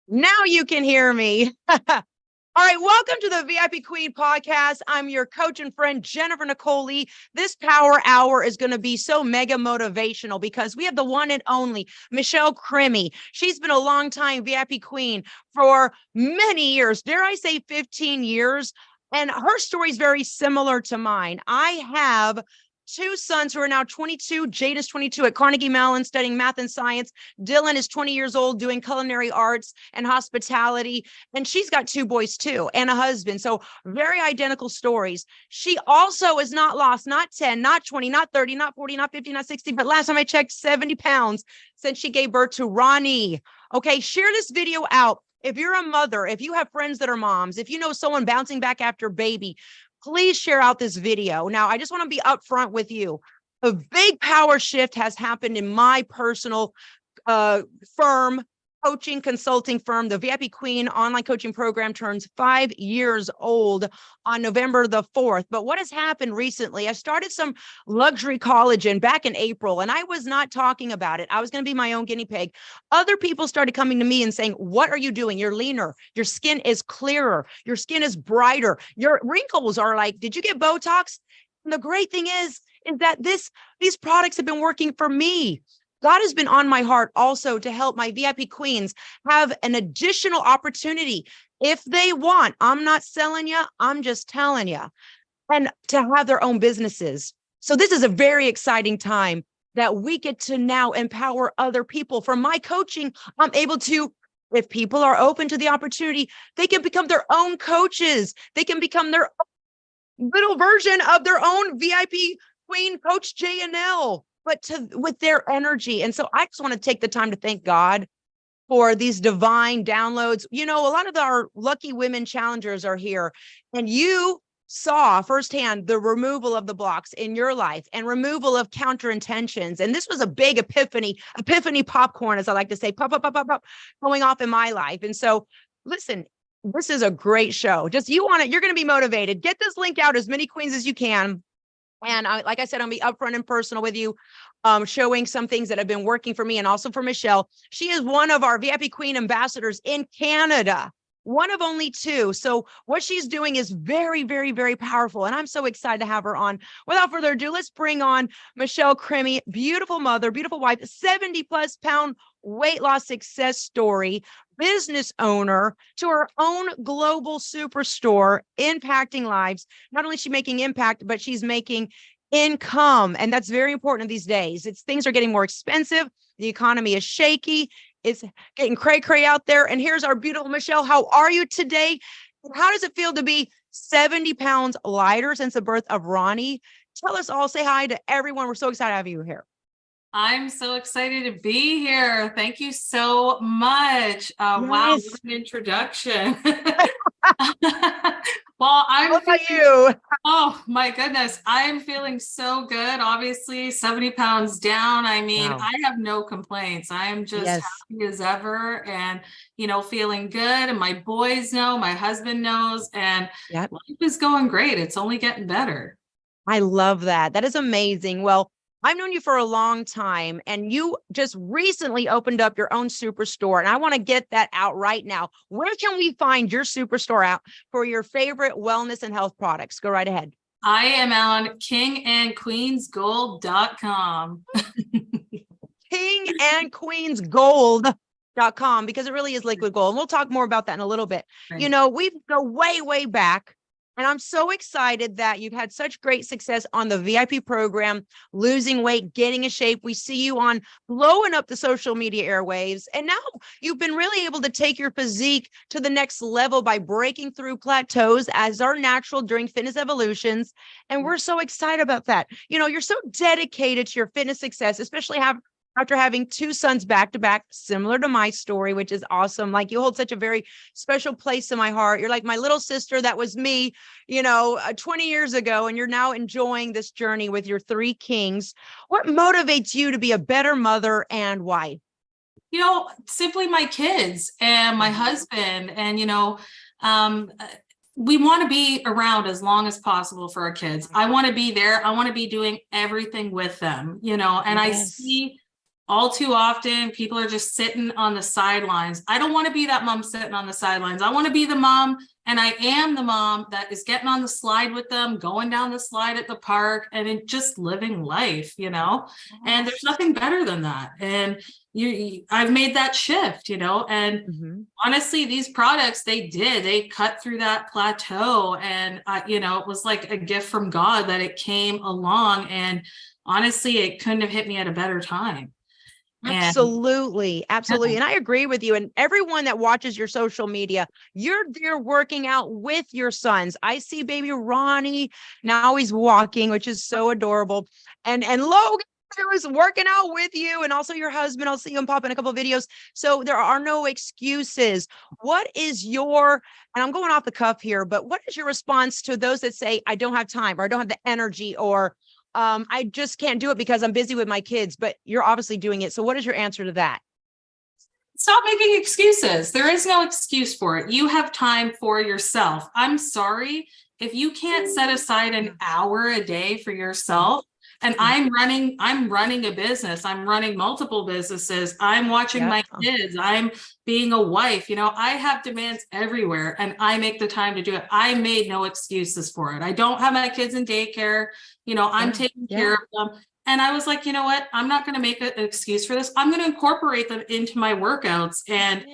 Now you can hear me. All right, welcome to the VIP Queen podcast. I'm your coach and friend, Jennifer Nicole Lee. This power hour is going to be so mega motivational because we have the one and only Michelle Crimi. She's been a long time VIP Queen for many years, dare I say 15 years. And her story is very similar to mine. I have two sons who are now 22. Jade is 22 at Carnegie Mellon studying math and science. Dylan is 20 years old doing culinary arts and hospitality. And she's got two boys too and a husband. So very identical stories. She also is not lost, not 10, not 20, not 30, not 40, not 50, not 60, but last time I checked, 70 pounds since she gave birth to Ronnie. Okay, share this video out. If you're a mother, if you have friends that are moms, if you know someone bouncing back after baby, please share out this video. Now, I just want to be upfront with you. A big power shift has happened in my personal firm, coaching consulting firm. The VIP Queen online coaching program turns 5 years old on November the 4th. But what has happened recently, I started some luxury collagen back in April, and I was not talking about it. I was going to be my own guinea pig. Other people started coming to me and saying, what are you doing? You're leaner. Your skin is clearer. Your skin is brighter. Your wrinkles are like, did you get Botox? And the great thing is that these products have been working for me. God has been on my heart also to help my VIP queens have an additional opportunity if they want. I'm not selling you, I'm just telling you, and to have their own businesses. So this is a very exciting time that we get to now empower other people. From my coaching, I'm able to, if people are open to the opportunity, they can become their own coaches. They can become their little version of their own VIP queen coach JNL. But with their energy. And so I just want to take the time to thank God for these divine downloads. You know, a lot of our lucky women challengers are here, and you saw firsthand the removal of the blocks in your life and removal of counter intentions. And this was a big epiphany popcorn, as I like to say, pop, going off in my life. And so listen, this is a great show. Just you're going to be motivated. Get this link out as many queens as you can. And like I said, I'll be upfront and personal with you, showing some things that have been working for me and also for Michelle. She is one of our VIP Queen ambassadors in Canada, one of only two. So what she's doing is very, very, very powerful. And I'm so excited to have her on. Without further ado, let's bring on Michelle Crimi, beautiful mother, beautiful wife, 70+ pound weight loss success story, business owner to her own global superstore, impacting lives. Not only is she making impact, but she's making income. And that's very important these days. Things are getting more expensive. The economy is shaky. It's getting cray out there. And here's our beautiful Michelle. How are you today? How does it feel to be 70 pounds lighter since the birth of Ronnie? Tell us all, say hi to everyone. We're so excited to have you here. I'm so excited to be here. Thank you so much. Wow, what an introduction. Well, How about you? Oh my goodness. I'm feeling so good. Obviously, 70 pounds down. I mean, wow. I have no complaints. I am just happy as ever and, feeling good. And my boys know, my husband knows, and life is going great. It's only getting better. I love that. That is amazing. Well, I've known you for a long time, and you just recently opened up your own superstore. And I want to get that out right now. Where can we find your superstore out for your favorite wellness and health products? Go right ahead. I am on kingandqueensgold.com. kingandqueensgold.com, because it really is liquid gold. And we'll talk more about that in a little bit. Right. We go way, way back. And I'm so excited that you've had such great success on the VIP program, losing weight, getting in shape. We see you on blowing up the social media airwaves. And now you've been really able to take your physique to the next level by breaking through plateaus as are natural during fitness evolutions. And we're so excited about that. You're so dedicated to your fitness success, especially after having two sons back to back, similar to my story, which is awesome. Like, you hold such a very special place in my heart. You're like my little sister. That was me, 20 years ago. And you're now enjoying this journey with your three kings. What motivates you to be a better mother and wife? Simply my kids and my husband. And, we want to be around as long as possible for our kids. I want to be there. I want to be doing everything with them, and I see all too often, people are just sitting on the sidelines. I don't want to be that mom sitting on the sidelines. I want to be the mom, and I am the mom that is getting on the slide with them, going down the slide at the park, and just living life, and there's nothing better than that. And I've made that shift, and honestly, these products, they cut through that plateau, and it was like a gift from God that it came along, and honestly, it couldn't have hit me at a better time. Absolutely. Absolutely. And I agree with you. And everyone that watches your social media, you're there working out with your sons. I see baby Ronnie now, he's walking, which is so adorable. And Logan is working out with you, and also your husband. I'll see him pop in a couple of videos. So there are no excuses. What is your, and I'm going off the cuff here, but what is your response to those that say, I don't have time, or I don't have the energy, or I just can't do it because I'm busy with my kids? But you're obviously doing it. So what is your answer to that? Stop making excuses. There is no excuse for it. You have time for yourself. I'm sorry if you can't set aside an hour a day for yourself. And I'm running a business. I'm running multiple businesses. I'm watching my kids. I'm being a wife. I have demands everywhere, and I make the time to do it. I made no excuses for it. I don't have my kids in daycare. I'm taking care of them. And I was like, you know what? I'm not going to make an excuse for this. I'm going to incorporate them into my workouts. And,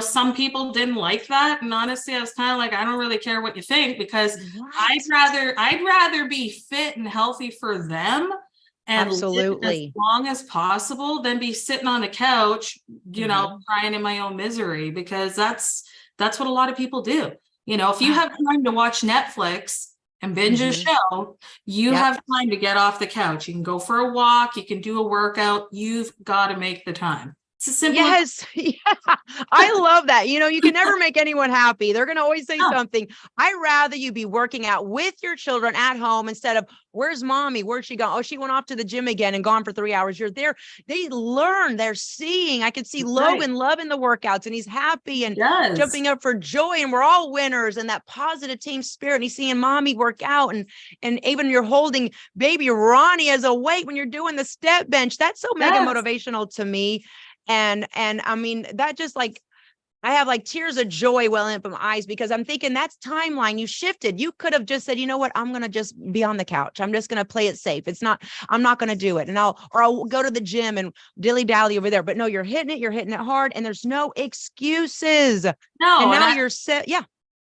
some people didn't like that. And honestly, I was kind of like, I don't really care what you think, because I'd rather be fit and healthy for them and live as long as possible than be sitting on a couch, crying in my own misery, because that's what a lot of people do. If you have time to watch Netflix and binge a show, you have time to get off the couch. You can go for a walk, you can do a workout. You've got to make the time. It's a simple. Yes. Yeah. I love that. You can never make anyone happy. They're going to always say something. I'd rather you be working out with your children at home instead of, where's mommy? Where's she gone? Oh, she went off to the gym again and gone for 3 hours. You're there. They learn, they're seeing. I could see Logan loving the workouts, and he's happy and jumping up for joy, and we're all winners, and that positive team spirit. And he's seeing mommy work out, and even you're holding baby Ronnie as a weight when you're doing the step bench. That's so mega motivational to me. And I mean, that just like, I have like tears of joy welling up in my eyes, because I'm thinking that's timeline. You shifted. You could have just said, you know what? I'm going to just be on the couch. I'm just going to play it safe. I'm not going to do it. And I'll go to the gym and dilly dally over there. But no, you're hitting it hard, and there's no excuses. No. And now you're set. Yeah.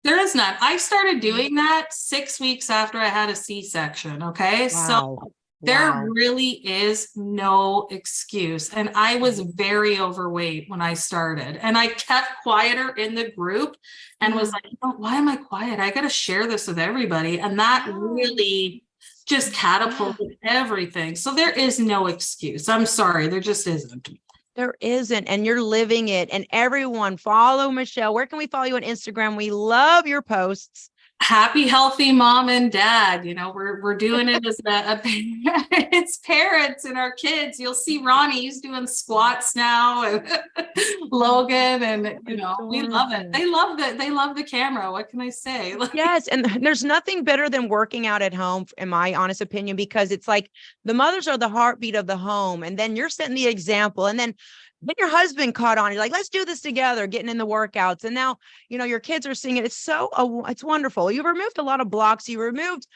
There is none. I started doing that 6 weeks after I had a C-section. Okay. Wow. So there really is no excuse. And I was very overweight when I started, and I kept quieter in the group and was like, why am I quiet? I got to share this with everybody. And that really just catapulted everything. So there is no excuse. I'm sorry. There just isn't. There isn't. And you're living it. And everyone, follow Michelle. Where can we follow you on Instagram? We love your posts. Happy, healthy mom and dad. We're doing it as it's parents and our kids. You'll see Ronnie, he's doing squats now, and Logan, and we love it. They love that. They love the camera. What can I say? Yes. And there's nothing better than working out at home, in my honest opinion, because it's like the mothers are the heartbeat of the home. And then you're setting the example. And then your husband caught on. You're like, let's do this together, getting in the workouts. And now, your kids are seeing it. It's it's wonderful. You removed a lot of blocks. You removed,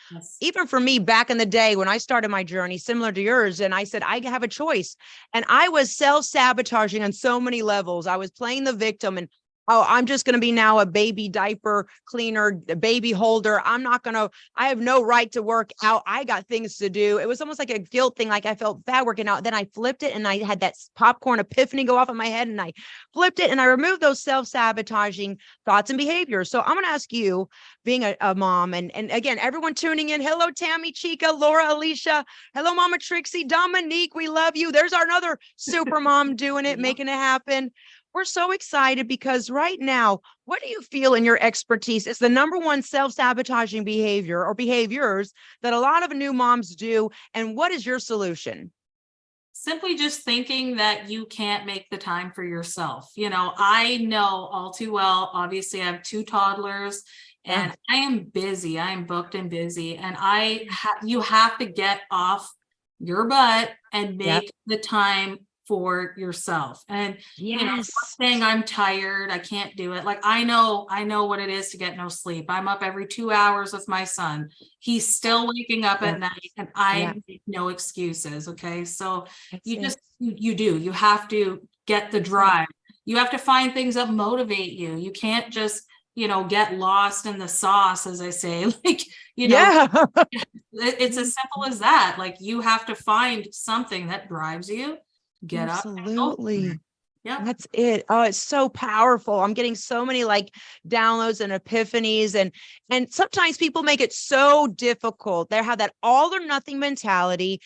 even for me back in the day when I started my journey, similar to yours. And I said, I have a choice. And I was self-sabotaging on so many levels. I was playing the victim, and I'm just going to be now a baby diaper cleaner, a baby holder. I have no right to work out. I got things to do. It was almost like a guilt thing. Like I felt bad working out. Then I flipped it, and I had that popcorn epiphany go off in my head, and I flipped it, and I removed those self-sabotaging thoughts and behaviors. So I'm going to ask you, being a mom, and again, everyone tuning in. Hello, Tammy, Chica, Laura, Alicia. Hello, Mama Trixie, Dominique. We love you. There's our another super mom doing it, making it happen. We're so excited because right now, what do you feel in your expertise is the number one self-sabotaging behavior or behaviors that a lot of new moms do? And what is your solution? Simply just thinking that you can't make the time for yourself. I know all too well, obviously I have 2 toddlers, and I am busy. I am booked and busy. And you have to get off your butt and make the time for yourself. And yes, saying I'm tired, I can't do it. Like, I know what it is to get no sleep. I'm up every 2 hours with my son. He's still waking up at night, and I make no excuses. Okay. So you have to get the drive. You have to find things that motivate you. You can't just, get lost in the sauce, as I say. Like, it's as simple as that. Like, you have to find something that drives you. Get up. Absolutely. Yeah. That's it. Oh, it's so powerful. I'm getting so many like downloads and epiphanies, and sometimes people make it so difficult. They have that all or nothing mentality,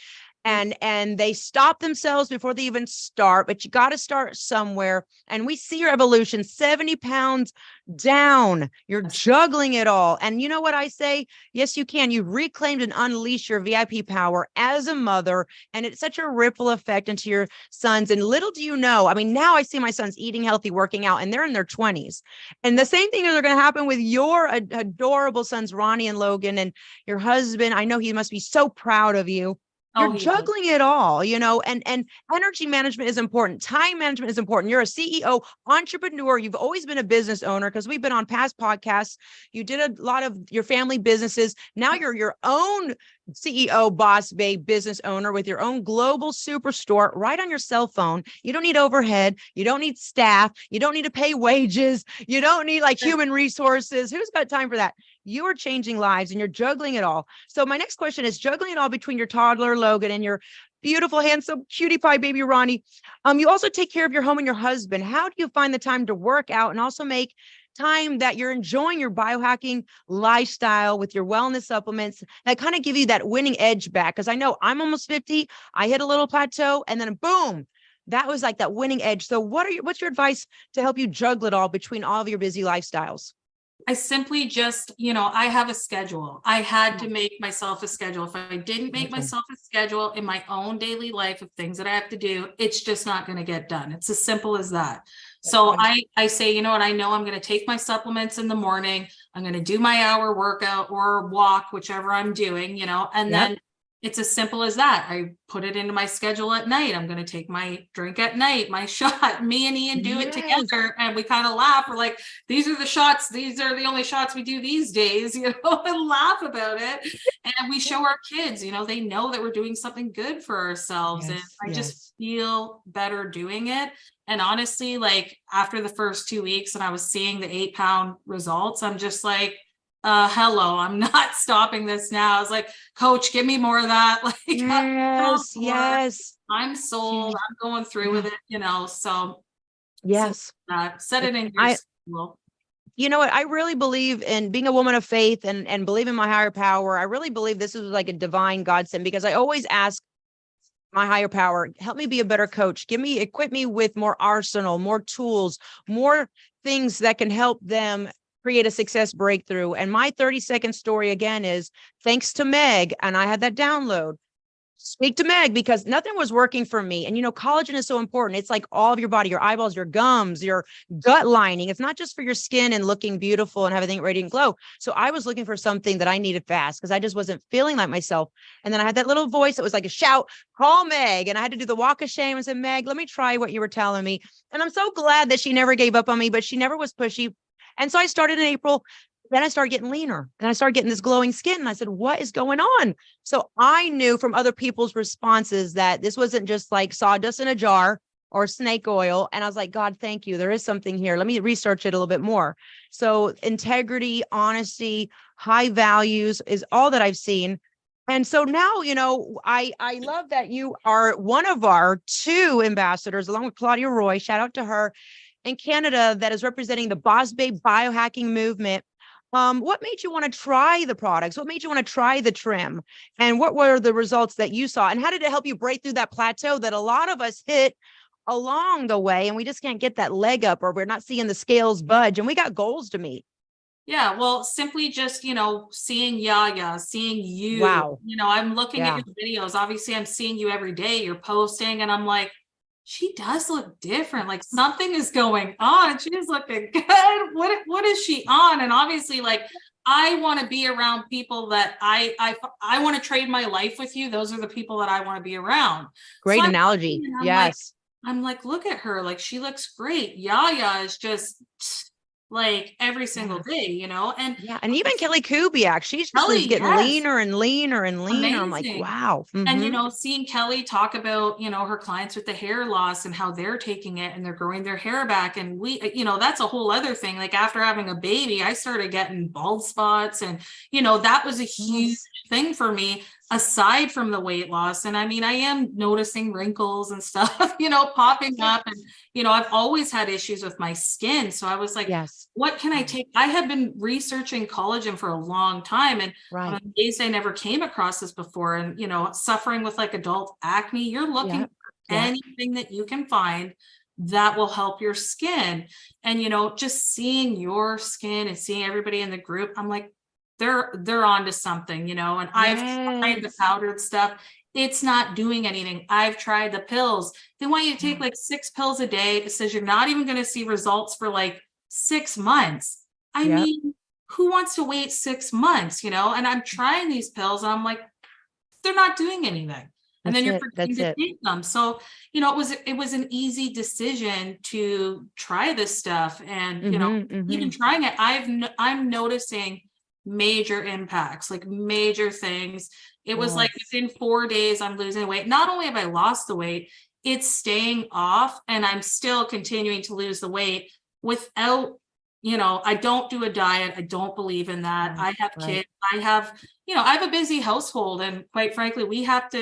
and they stop themselves before they even start, but you got to start somewhere. And we see your evolution, 70 pounds down. You're juggling it all. And you know what I say? Yes, you can. You've reclaimed and unleashed your VIP power as a mother. And it's such a ripple effect into your sons. And little do you know, I mean, now I see my sons eating healthy, working out, and they're in their 20s. And the same thing is going to happen with your adorable sons, Ronnie and Logan, and your husband. I know he must be so proud of you. You're juggling it all, and energy management is important. Time management is important. You're a CEO, entrepreneur. You've always been a business owner, because we've been on past podcasts. You did a lot of your family businesses. Now you're your own CEO, boss babe, business owner with your own global superstore right on your cell phone. You don't need overhead. You don't need staff. You don't need to pay wages. You don't need like human resources. Who's got time for that? You are changing lives and you're juggling it all. So my next question is, juggling it all between your toddler, Logan, and your beautiful, handsome, cutie pie baby, Ronnie. You also take care of your home and your husband. How do you find the time to work out and also make time that you're enjoying your biohacking lifestyle with your wellness supplements that kind of give you that winning edge back? Because I know I'm almost 50. I hit a little plateau, and then boom, that was like that winning edge. So what's your advice to help you juggle it all between all of your busy lifestyles? I simply just, I have a schedule. I had to make myself a schedule. If I didn't make myself a schedule in my own daily life of things that I have to do, it's just not going to get done. It's as simple as that. So I say, you know what, I know I'm going to take my supplements in the morning. I'm going to do my hour workout or walk, whichever I'm doing, and then it's as simple as that. I put it into my schedule at night. I'm going to take my drink at night, my shot. Me and Ian do it together, and we kind of laugh. We're like, these are the shots. These are the only shots we do these days, and laugh about it. And we show our kids, they know that we're doing something good for ourselves. And I just feel better doing it. And honestly, like after the first 2 weeks and I was seeing the 8-pound results, I'm just like, hello, I'm not stopping this now. I was like, Coach, give me more of that. Like, yes. I'm sold. I'm going through with it, so set it in your schedule. You know what? I really believe in being a woman of faith and believe in my higher power. I really believe this is like a divine godsend, because I always ask my higher power, help me be a better coach. Equip me with more arsenal, more tools, more things that can help them create a success breakthrough. And my 30-second story again is thanks to Meg. And I had that download. Speak to Meg, because nothing was working for me. And, collagen is so important. It's like all of your body, your eyeballs, your gums, your gut lining. It's not just for your skin and looking beautiful and having radiant glow. So I was looking for something that I needed fast, because I just wasn't feeling like myself. And then I had that little voice that was like a shout, call Meg. And I had to do the walk of shame and said, Meg, let me try what you were telling me. And I'm so glad that she never gave up on me, but she never was pushy. And so I started in April. Then I started getting leaner, and I started getting this glowing skin. And I said, what is going on? So I knew from other people's responses that this wasn't just like sawdust in a jar or snake oil. And I was like, God, thank you. There is something here. Let me research it a little bit more. So integrity, honesty, high values is all that I've seen. And so now, I love that you are one of our 2 ambassadors, along with Claudia Roy, shout out to her, in Canada, that is representing the Boss Babe biohacking movement. What made you want to try the products? What made you want to try the trim? And what were the results that you saw? And how did it help you break through that plateau that a lot of us hit along the way, and we just can't get that leg up, or we're not seeing the scales budge, and we got goals to meet? Yeah, well, simply just, seeing Yaya, seeing you, wow. I'm looking at your videos. Obviously, I'm seeing you every day. You're posting, and I'm like, she does look different. Like something is going on. She's looking good. What is she on? And obviously, like, I want to be around people that I want to trade my life with you. Those are the people that I want to be around. Great analogy. Yes. I'm like, look at her, like she looks great. Yaya is just like every single Yeah. day, and Yeah. And even Kelly Kubiak, she's just is Kelly, getting yes, leaner and leaner and leaner. I'm like, amazing. wow. And Mm-hmm. seeing Kelly talk about, her clients with the hair loss and how they're taking it and they're growing their hair back. And that's a whole other thing. Like after having a baby, I started getting bald spots, and that was a huge Yes. thing for me aside from the weight loss. And I mean, I am noticing wrinkles and stuff, popping up. And, I've always had issues with my skin. So I was like, Yes. what can I take? I had been researching collagen for a long time, and Right. I'm amazed I never came across this before. And, suffering with like adult acne, you're looking Yeah. for anything that you can find that will help your skin. And, just seeing your skin and seeing everybody in the group, I'm like, they're onto something, and I've tried the Yes. powdered stuff. It's not doing anything. I've tried the pills. They want you to take Yeah. like 6 pills a day. It says you're not even going to see results for like 6 months. I Yep. mean, who wants to wait 6 months, And I'm trying these pills and I'm like, they're not doing anything. And then That's you're it. forgetting That's to it. take them. So, it was an easy decision to try this stuff. And, Mm-hmm. Mm-hmm. even trying it, I'm noticing major impacts, like major things. It was like Yes. within 4 days, I'm losing weight. Not only have I lost the weight, it's staying off, and I'm still continuing to lose the weight without, I don't do a diet. I don't believe in that. Right. I have Right. kids. I have a busy household, and quite frankly, we have to,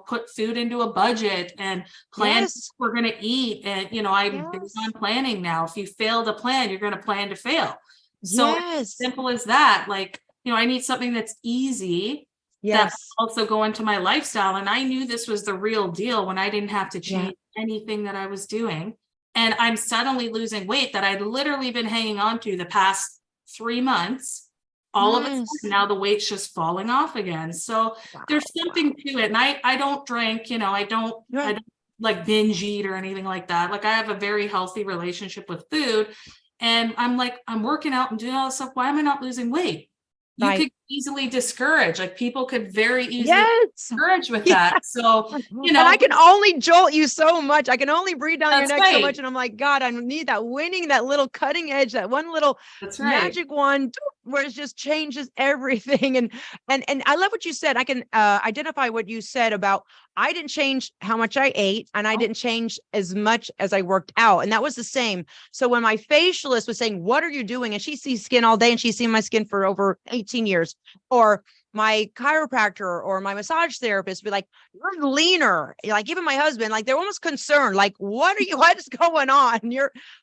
put food into a budget and plan Yes. what we're going to eat. And, I'm big on Yes. planning now. If you fail to plan, you're going to plan to fail. So it's as Yes. simple as that. Like, I need something that's easy that Yes. also go into my lifestyle. And I knew this was the real deal when I didn't have to Yeah. change anything that I was doing. And I'm suddenly losing weight that I'd literally been hanging on to the past 3 months. All of a sudden, Yes. now the weight's just falling off again. So Wow. there's Wow. something to it. And I don't drink, I Right. don't like binge eat or anything like that. Like I have a very healthy relationship with food. And I'm like, I'm working out and doing all this stuff. Why am I not losing weight? You Right. could easily discourage, like people could very easily Yes. discourage with Yeah. that. So, And I can only jolt you so much. I can only breathe down your that's neck so much. right. And I'm like, God, I need that winning, that little cutting edge, that one little That's right. magic one where it just changes everything. And I love what you said. I can identify what you said about I didn't change how much I ate, and I Oh, didn't change as much as I worked out. And that was the same. So when my facialist was saying, what are you doing? And she sees skin all day, and she's seen my skin for over 18 years. Or my chiropractor or my massage therapist be like, you're leaner. Like even my husband, like they're almost concerned. Like, what is going on?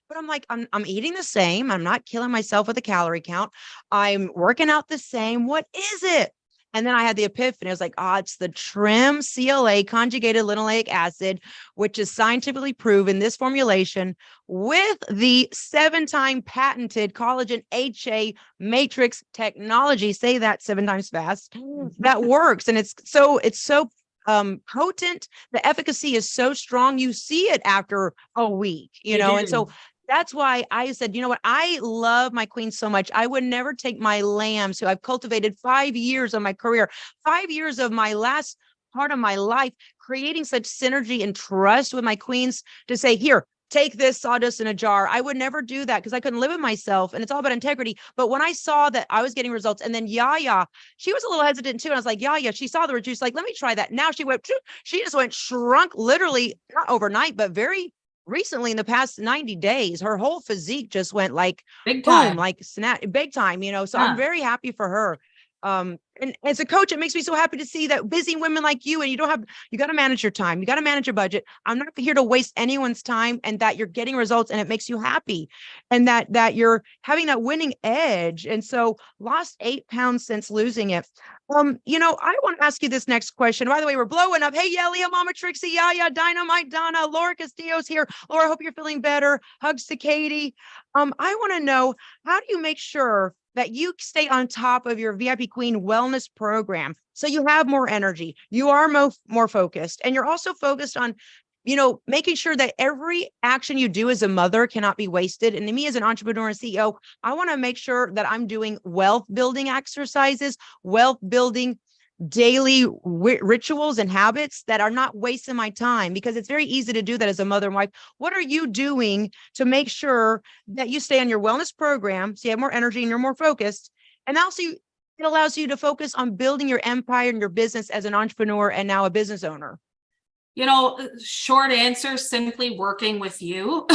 But I'm like, I'm eating the same. I'm not killing myself with a calorie count. I'm working out the same. What is it? And then I had the epiphany. I was like, it's the trim CLA conjugated linoleic acid, which is scientifically proven this formulation with the 7-time patented collagen HA matrix technology. Say that 7 times fast. That works. And it's so potent. The efficacy is so strong. You see it after a week, you and so do. that's why I said, you know what? I love my queen so much. I would never take my lambs who I've cultivated 5 years of my career, 5 years of my last part of my life, creating such synergy and trust with my queens to say, here, take this sawdust in a jar. I would never do that because I couldn't live with myself. And it's all about integrity. But when I saw that I was getting results, and then Yaya, she was a little hesitant too. And I was like, Yaya, she saw the reduce, like, let me try that. Now she just went shrunk literally, not overnight, but very recently in the past 90 days, her whole physique just went like Big boom, time. like snap, big time, so Yeah. I'm very happy for her. And as a coach, it makes me so happy to see that busy women like you, and you got to manage your time. You got to manage your budget. I'm not here to waste anyone's time, and that you're getting results and it makes you happy, and that you're having that winning edge. And so lost 8 pounds since losing it. I want to ask you this next question. By the way, we're blowing up. Hey, yeah, Leah, Mama Trixie, Yaya, Dynamite, Donna, Laura Castillo's here. Laura, hope you're feeling better. Hugs to Katie. I want to know, how do you make sure that you stay on top of your VIP Queen wellness program so you have more energy, you are more focused, and you're also focused on making sure that every action you do as a mother cannot be wasted. And me as an entrepreneur and CEO, I want to make sure that I'm doing wealth building exercises, wealth building daily rituals and habits that are not wasting my time, because it's very easy to do that as a mother and wife. What are you doing to make sure that you stay on your wellness program so you have more energy and you're more focused? And also, it allows you to focus on building your empire and your business as an entrepreneur and now a business owner. Short answer, simply working with you.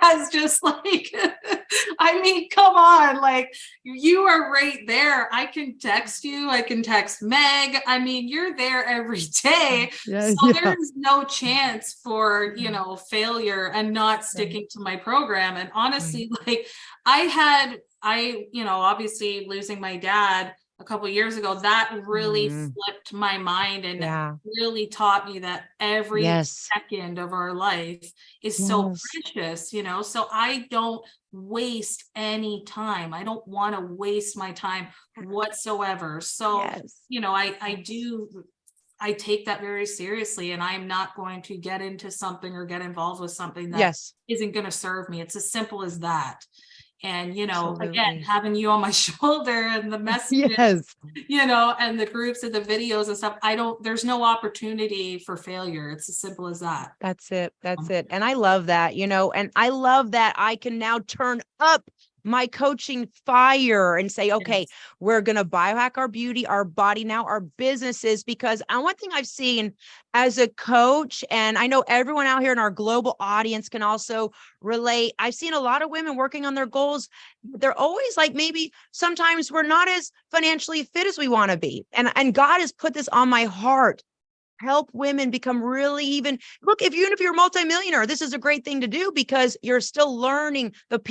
As just like, I mean, come on, like you are right there. I can text you, I can text Meg. I mean, you're there every day. So there's no chance for, failure and not sticking to my program. And honestly, like obviously losing my dad a couple of years ago, that really flipped my mind and really taught me that every second of our life is so precious, so I don't waste any time. I don't want to waste my time whatsoever. So, I take that very seriously, and I'm not going to get into something or get involved with something that isn't going to serve me. It's as simple as that. And, again, having you on my shoulder and the messages, and the groups and the videos and stuff, there's no opportunity for failure. It's as simple as that. That's it. That's it. And I love that, and I love that I can now turn up my coaching fire and say, okay, we're going to biohack our beauty, our body, now our businesses, because one thing I've seen as a coach, and I know everyone out here in our global audience can also relate. I've seen a lot of women working on their goals. They're always like, maybe sometimes we're not as financially fit as we want to be. And God has put this on my heart. Help women become really even even if you're a multimillionaire, this is a great thing to do, because you're still learning the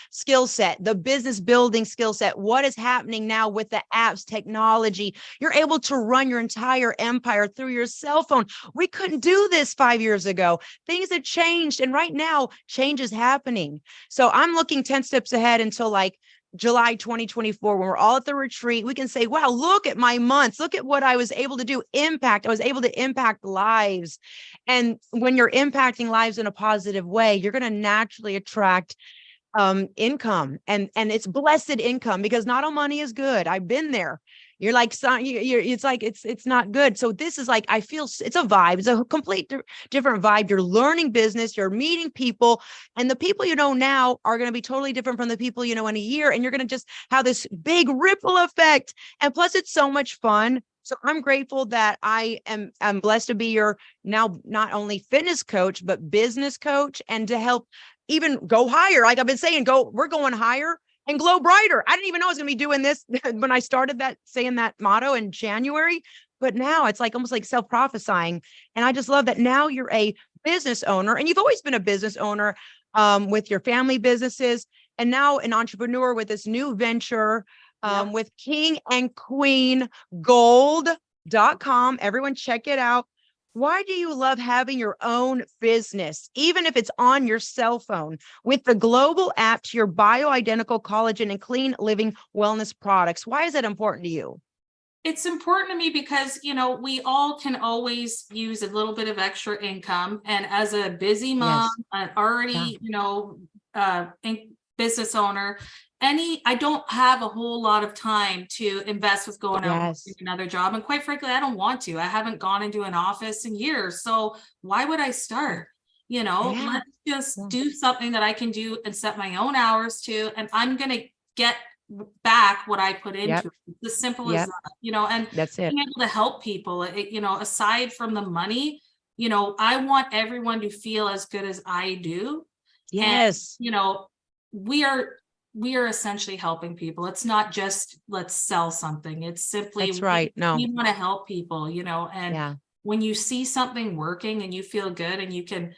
skill set, the business building skill set, what is happening now with the apps, technology. You're able to run your entire empire through your cell phone. We couldn't do this 5 years ago. Things have changed. And right now, change is happening. So I'm looking 10 steps ahead until like July 2024, when we're all at the retreat. We can say, wow, look at my months. Look at what I was able to do. I was able to impact lives. And when you're impacting lives in a positive way, you're going to naturally attract income, and it's blessed income, because not all money is good. I've been there. You're like, it's not good. So this is like, I feel it's a vibe. It's a complete different vibe. You're learning business, you're meeting people, and the people you know now are going to be totally different from the people you know in a year. And you're going to just have this big ripple effect. And plus it's so much fun. So I'm grateful that I'm blessed to be your now not only fitness coach, but business coach, and to help even go higher. Like I've been saying, we're going higher and glow brighter. I didn't even know I was going to be doing this when I started saying that motto in January, but now it's like almost like self-prophesying. And I just love that now you're a business owner, and you've always been a business owner with your family businesses, and now an entrepreneur with this new venture with King and Queen Gold.com. Everyone check it out. Why do you love having your own business, even if it's on your cell phone, with the global app to your bioidentical collagen and clean living wellness products? Why is that important to you? It's important to me because, we all can always use a little bit of extra income. And as a busy mom, already, business owner, I don't have a whole lot of time to invest with going out and working another job. And quite frankly, I don't want to. I haven't gone into an office in years. So why would I start? Let's just do something that I can do and set my own hours to, and I'm going to get back what I put into it. It's as simple as that, and that's it. Being able to help people, aside from the money, I want everyone to feel as good as I do. Yes. And, we are essentially helping people. It's not just let's sell something. It's simply we want to help people, and when you see something working and you feel good and you can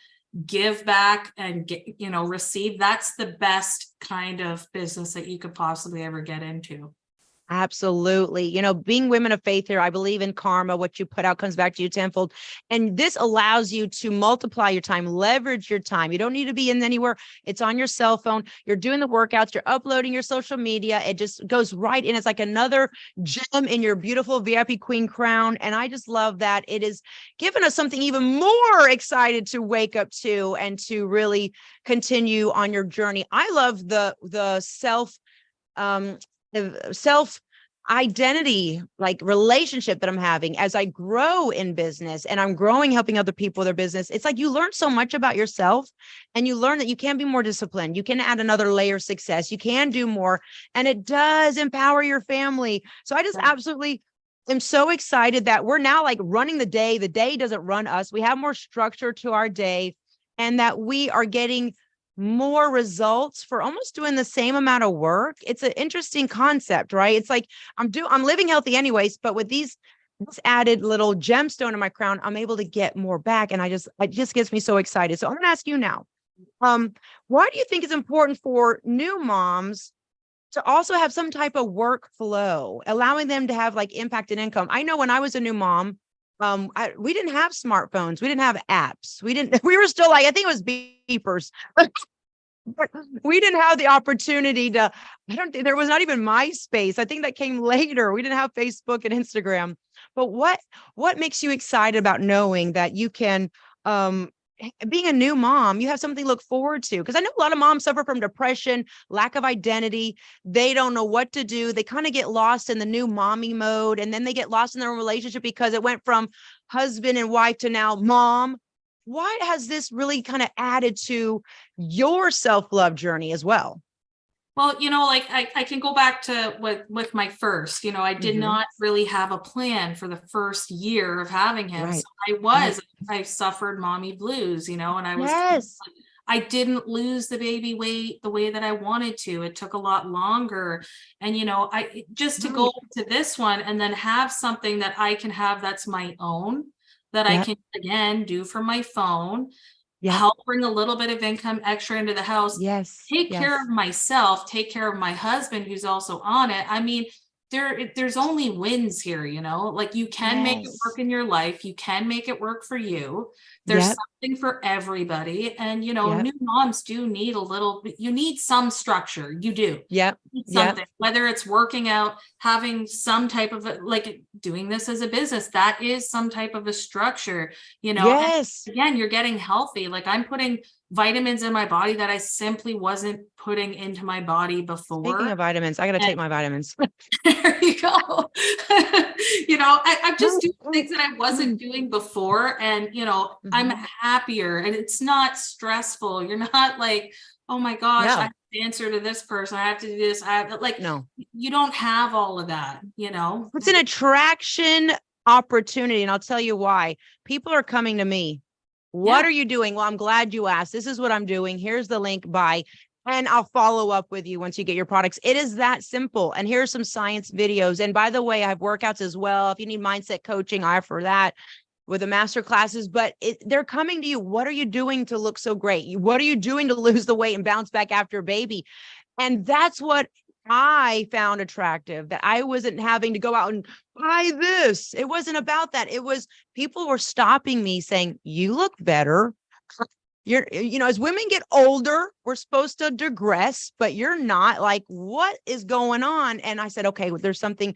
give back and get, receive, that's the best kind of business that you could possibly ever get into. Absolutely. Being women of faith here, I believe in karma. What you put out comes back to you tenfold. And this allows you to multiply your time, leverage your time. You don't need to be in anywhere. It's on your cell phone. You're doing the workouts. You're uploading your social media. It just goes right in. It's like another gem in your beautiful VIP Queen crown. And I just love that it is given us something even more excited to wake up to and to really continue on your journey. I love the self identity, like relationship that I'm having as I grow in business and I'm growing, helping other people with their business. It's like you learn so much about yourself and you learn that you can be more disciplined. You can add another layer of success. You can do more, and it does empower your family. So I just absolutely am so excited that we're now like running the day. The day doesn't run us. We have more structure to our day, and that we are getting more results for almost doing the same amount of work. It's an interesting concept, right? It's like I'm living healthy anyways, but with this added little gemstone in my crown, I'm able to get more back. And it just gets me so excited. So I'm gonna ask you now, why do you think it's important for new moms to also have some type of workflow, allowing them to have like impact and income? I know when I was a new mom, we didn't have smartphones, we didn't have apps, we were still like, I think it was beepers. But we didn't have the opportunity to, I don't think there was not even MySpace. I think that came later. We didn't have Facebook and Instagram. But what makes you excited about knowing that you can, being a new mom, you have something to look forward to? Because I know a lot of moms suffer from depression, lack of identity. They don't know what to do. They kind of get lost in the new mommy mode, and then they get lost in their relationship because it went from husband and wife to now mom. Why has this really kind of added to your self-love journey as well? Well, like I can go back to with my first, I did not really have a plan for the first year of having him. Right. So I suffered mommy blues, and I didn't lose the baby weight the way that I wanted to. It took a lot longer. And, I just to go to this one and then have something that I can have that's my own, that I can again do from my phone, help bring a little bit of income extra into the house, take care of myself, take care of my husband who's also on it. I mean, there's only wins here, like you can make it work in your life. You can make it work for you. There's something for everybody. And, new moms do need you need some structure. You do. Something, whether it's working out, having some type of like doing this as a business, that is some type of a structure, And again, you're getting healthy. Like I'm putting vitamins in my body that I simply wasn't putting into my body before. Speaking of vitamins, I got to take my vitamins. There you go. I'm just doing things that I wasn't doing before. And, I'm happier and it's not stressful. You're not like, oh my gosh, I have to answer to this person. I have to do this. You don't have all of that, It's an attraction opportunity. And I'll tell you why. People are coming to me. What are you doing? Well, I'm glad you asked. This is what I'm doing. Here's the link, buy. And I'll follow up with you once you get your products. It is that simple. And here's some science videos. And by the way, I have workouts as well. If you need mindset coaching, I offer that with the master classes, but they're coming to you. What are you doing to look so great? What are you doing to lose the weight and bounce back after a baby? And that's what I found attractive, that I wasn't having to go out and buy this. It wasn't about that. It was people were stopping me saying, you look better. As women get older, we're supposed to digress, but you're not. Like, what is going on? And I said, okay, there's something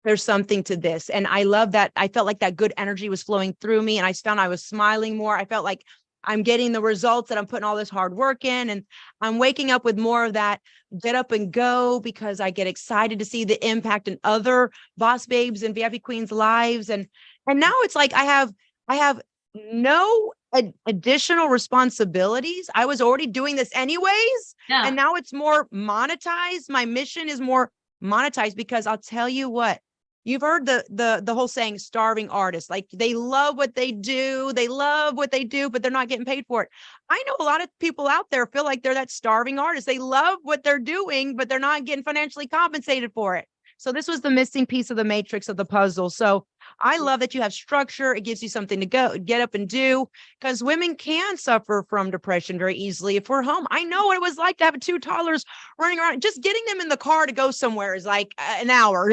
to this. And I love that. I felt like that good energy was flowing through me. And I found I was smiling more. I felt like I'm getting the results that I'm putting all this hard work in. And I'm waking up with more of that get up and go, because I get excited to see the impact in other boss babes and VIP queens lives. And now it's like I have no additional responsibilities. I was already doing this anyways. And now it's more monetized. My mission is more monetized, because I'll tell you what, you've heard the whole saying, starving artists. Like they love what they do. But they're not getting paid for it. I know a lot of people out there feel like they're that starving artist. They love what they're doing, but they're not getting financially compensated for it. So this was the missing piece of the matrix of the puzzle. So I love that you have structure. It gives you something to go get up and do, because women can suffer from depression very easily if we're home. I know what it was like to have two toddlers running around. Just getting them in the car to go somewhere is like an hour.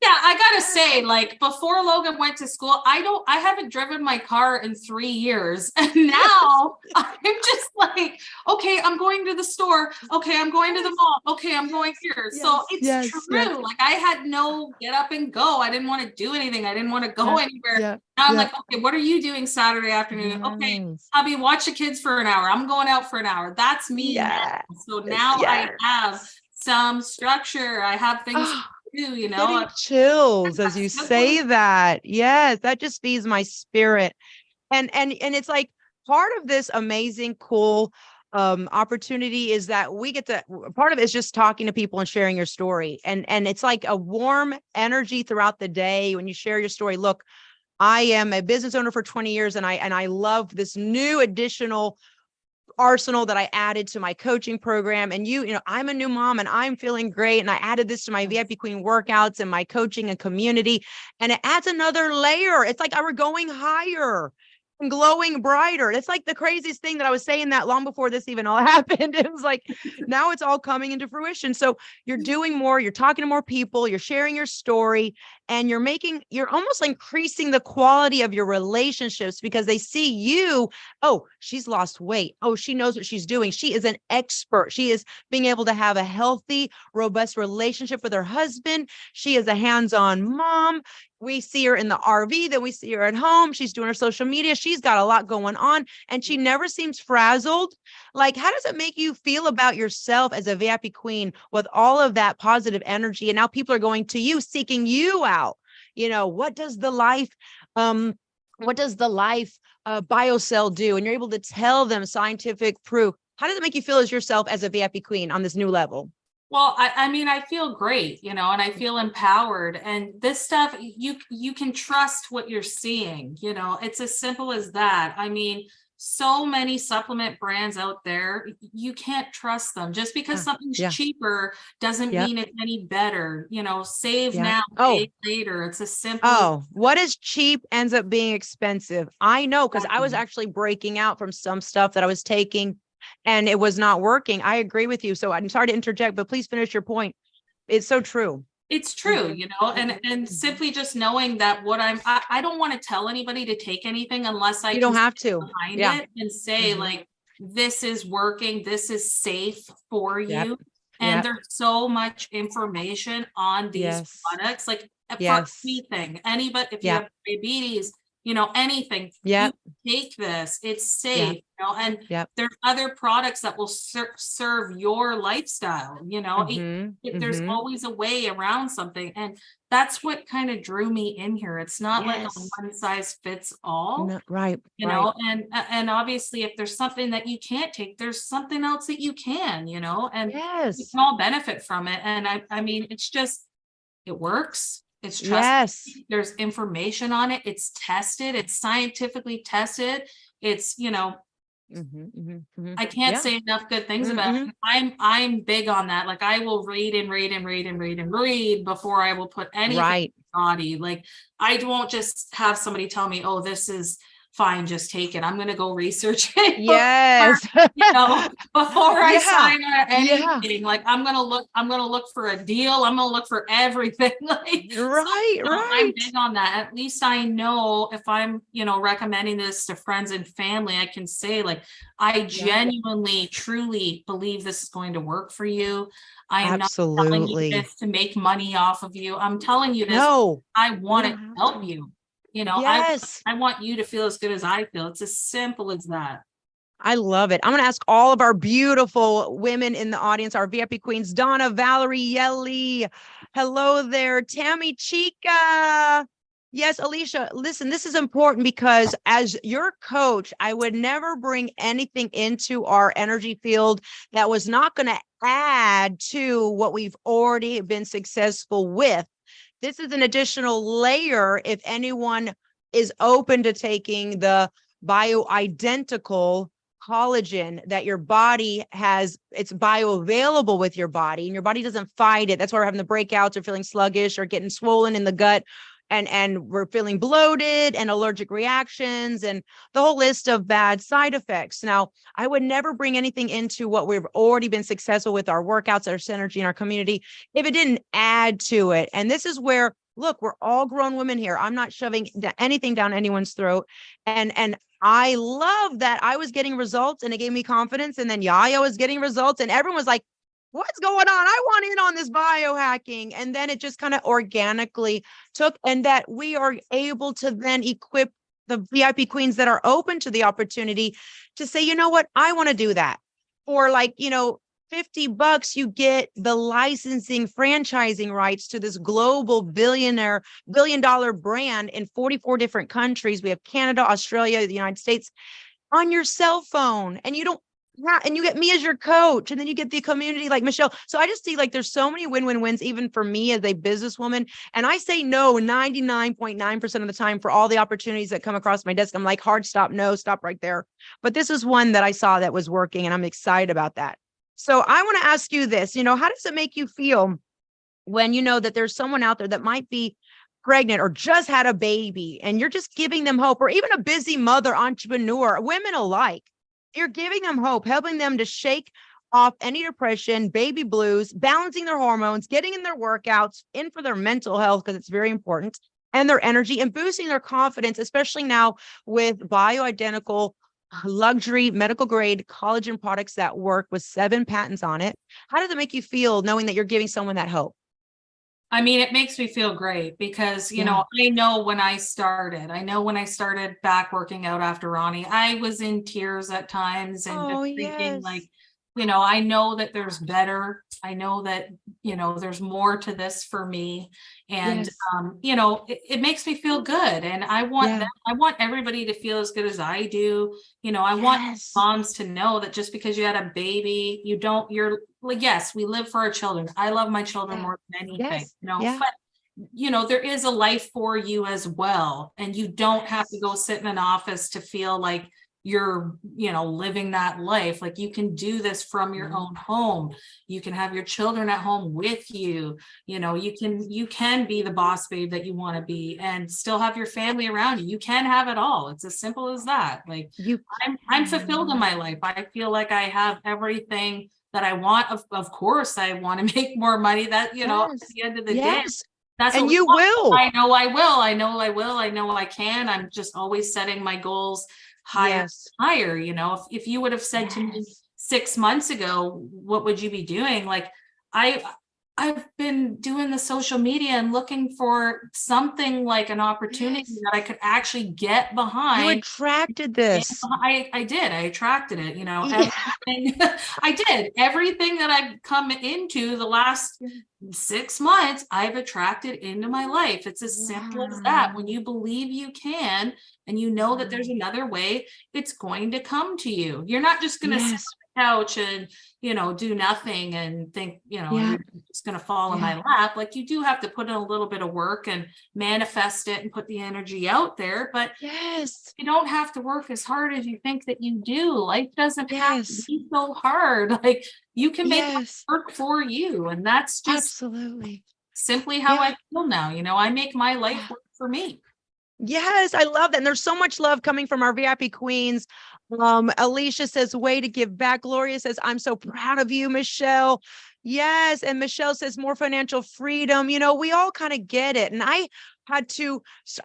I gotta say, like before Logan went to school, I haven't driven my car in 3 years. And now I'm just like, okay, I'm going to the store. Okay, I'm going to the mall. Okay, I'm going here. So it's true. Like I had no get up and go. I didn't want to do anything. I didn't want to go anywhere. Now I'm like, okay, what are you doing Saturday afternoon? Okay, I'll watch the kids for an hour. I'm going out for an hour. That's me now. So now I have some structure. I have things too, you know. Getting chills as you say that. Yes, that just feeds my spirit. And it's like part of this amazing, cool opportunity is that we get to, part of it is just talking to people and sharing your story. And it's like a warm energy throughout the day when you share your story. Look, I am a business owner for 20 years and I love this new additional arsenal that I added to my coaching program. And you know, I'm a new mom and I'm feeling great. And I added this to my VIP Queen workouts and my coaching and community. And it adds another layer. It's like we're going higher and glowing brighter. It's like the craziest thing that I was saying that long before this even all happened. It was like, now it's all coming into fruition. So you're doing more, you're talking to more people, you're sharing your story, and you're almost increasing the quality of your relationships because they see you. Oh, she's lost weight. Oh, she knows what she's doing. She is an expert. She is being able to have a healthy, robust relationship with her husband. She is a hands-on mom. We see her in the RV, then we see her at home. She's doing her social media. She's got a lot going on and she never seems frazzled. Like, how does it make you feel about yourself as a VIP Queen with all of that positive energy? And now people are going to you, seeking you out. You know, what does the life biocell do? And you're able to tell them scientific proof. How does it make you feel as yourself as a VIP Queen on this new level? Well, I mean, I feel great, you know, and I feel empowered. And this stuff, you can trust what you're seeing, you know, it's as simple as that. I mean, so many supplement brands out there, you can't trust them. Just because something's cheaper doesn't mean it's any better. You know, save now, pay later. It's as simple. What is cheap ends up being expensive. I know, because I was actually breaking out from some stuff that I was taking and it was not working. I agree with you. So I'm sorry to interject, but please finish your point. It's so true. It's true, you know, and simply just knowing that I don't want to tell anybody to take anything unless I you don't have to behind it and say like, this is working, this is safe for you. And there's so much information on these products, like for anything, anybody, if you have diabetes, you know, anything, you take this, it's safe, you know, and there's other products that will serve your lifestyle, you know, there's always a way around something. And that's what kind of drew me in here. It's not like a one size fits all, you know, and obviously if there's something that you can't take, there's something else that you can, you know, and you can all benefit from it. And I mean, it's just, it works. It's trusted. There's information on it. It's tested. It's scientifically tested. It's, you know, I can't say enough good things about it. I'm big on that. Like I will read and read and read and read and read before I will put anything in the body. Like I won't just have somebody tell me, oh, this is fine, just take it. I'm going to go research it. You know, before I sign anything. Like I'm going to look for a deal. I'm going to look for everything. Like, I'm big on that. At least I know if I'm, you know, recommending this to friends and family, I can say like, I genuinely, truly believe this is going to work for you. I am not telling you this to make money off of you. I'm telling you this. I want to help you. You know, I want you to feel as good as I feel. It's as simple as that. I love it. I'm going to ask all of our beautiful women in the audience, our VIP Queens, Donna, Valerie, Yelly. Hello there. Tammy Chica. Yes, Alicia, listen, this is important because as your coach, I would never bring anything into our energy field that was not going to add to what we've already been successful with. This is an additional layer if anyone is open to taking the bioidentical collagen that your body has. It's bioavailable with your body and your body doesn't fight it. That's why we're having the breakouts or feeling sluggish or getting swollen in the gut. And we're feeling bloated and allergic reactions and the whole list of bad side effects. Now, I would never bring anything into what we've already been successful with our workouts, our synergy in our community, if it didn't add to it. And this is where, look, we're all grown women here. I'm not shoving anything down anyone's throat. And I love that I was getting results and it gave me confidence. And then Yaya was getting results and everyone was like, what's going on? I want in on this biohacking. And then it just kind of organically took, and that we are able to then equip the VIP Queens that are open to the opportunity to say, you know what, I want to do that. Or like, you know, $50, you get the licensing franchising rights to this global billion-dollar brand in 44 different countries. We have Canada, Australia, the United States on your cell phone, and you don't. Yeah, and you get me as your coach, and then you get the community like Michelle. So I just see like there's so many win-win-wins, even for me as a businesswoman. And I say no 99.9% of the time for all the opportunities that come across my desk. I'm like, hard stop, no, stop right there. But this is one that I saw that was working, and I'm excited about that. So I want to ask you this, how does it make you feel when you know that there's someone out there that might be pregnant or just had a baby, and you're just giving them hope, or even a busy mother, entrepreneur, women alike? You're giving them hope, helping them to shake off any depression, baby blues, balancing their hormones, getting in their workouts, in for their mental health, because it's very important, and their energy, and boosting their confidence, especially now with bioidentical luxury medical grade collagen products that work with 7 patents on it. How does it make you feel knowing that you're giving someone that hope? I mean, it makes me feel great because, I know when I started back working out after Ronnie, I was in tears at times and just thinking like, I know that there's better. I know that, there's more to this for me. And, it makes me feel good. And I want I want everybody to feel as good as I do. I want moms to know that just because you had a baby, you're like, yes, we live for our children. I love my children more than anything, but there is a life for you as well. And you don't have to go sit in an office to feel like you're, living that life. Like, you can do this from your own home. You can have your children at home with you. You can be the boss babe that you want to be and still have your family around you. You can have it all. It's as simple as that. Like, I'm fulfilled in my life. I feel like I have everything that I want. Of course, I want to make more money. That, at the end of the day, that's and you will. I know I will. I know I will. I know I can. I'm just always setting my goals higher, higher. If you would have said to me 6 months ago, what would you be doing? Like, I've been doing the social media and looking for something like an opportunity that I could actually get behind. You attracted this. I did. I attracted it, everything. I did everything that I've come into the last 6 months, I've attracted into my life. It's as simple as that. When you believe you can, and you know that there's another way, it's going to come to you. You're not just going to sit on the couch and, do nothing and think, you're just going to fall in my lap. Like, you do have to put in a little bit of work and manifest it and put the energy out there. But you don't have to work as hard as you think that you do. Life doesn't have to be so hard. Like, you can make it work for you. And that's just absolutely simply how I feel now. I make my life work for me. Yes, I love that. And there's so much love coming from our VIP queens. Alicia says, way to give back. Gloria says, I'm so proud of you, Michelle. Yes. And Michelle says, more financial freedom. We all kind of get it. And I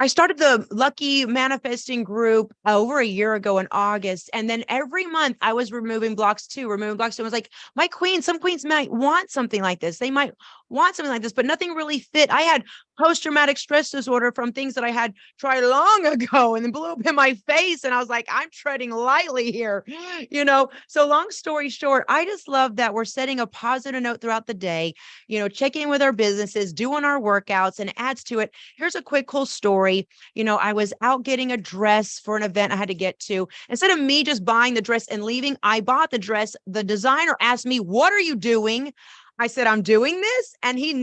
started the Lucky Manifesting group over a year ago in August. And then every month I was removing blocks too. I was like, some queens might want something like this. They might want something like this, but nothing really fit. I had post-traumatic stress disorder from things that I had tried long ago and then blew up in my face. And I was like, I'm treading lightly here, So long story short, I just love that we're setting a positive note throughout the day, checking in with our businesses, doing our workouts, and adds to it. Here's a quick cool story. I was out getting a dress for an event I had to get to. Instead of me just buying the dress and leaving, I bought the dress. The designer asked me, what are you doing? I said, I'm doing this. And he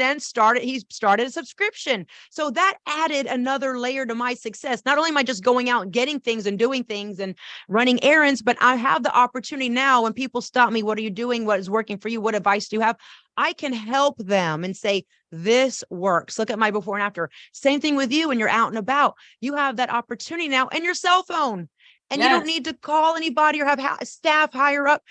started a subscription. So that added another layer to my success. Not only am I just going out and getting things and doing things and running errands, but I have the opportunity now when people stop me, what are you doing? What is working for you? What advice do you have? I can help them and say, this works. Look at my before and after. Same thing with you when you're out and about. You have that opportunity now in your cell phone. And you don't need to call anybody or have staff higher up.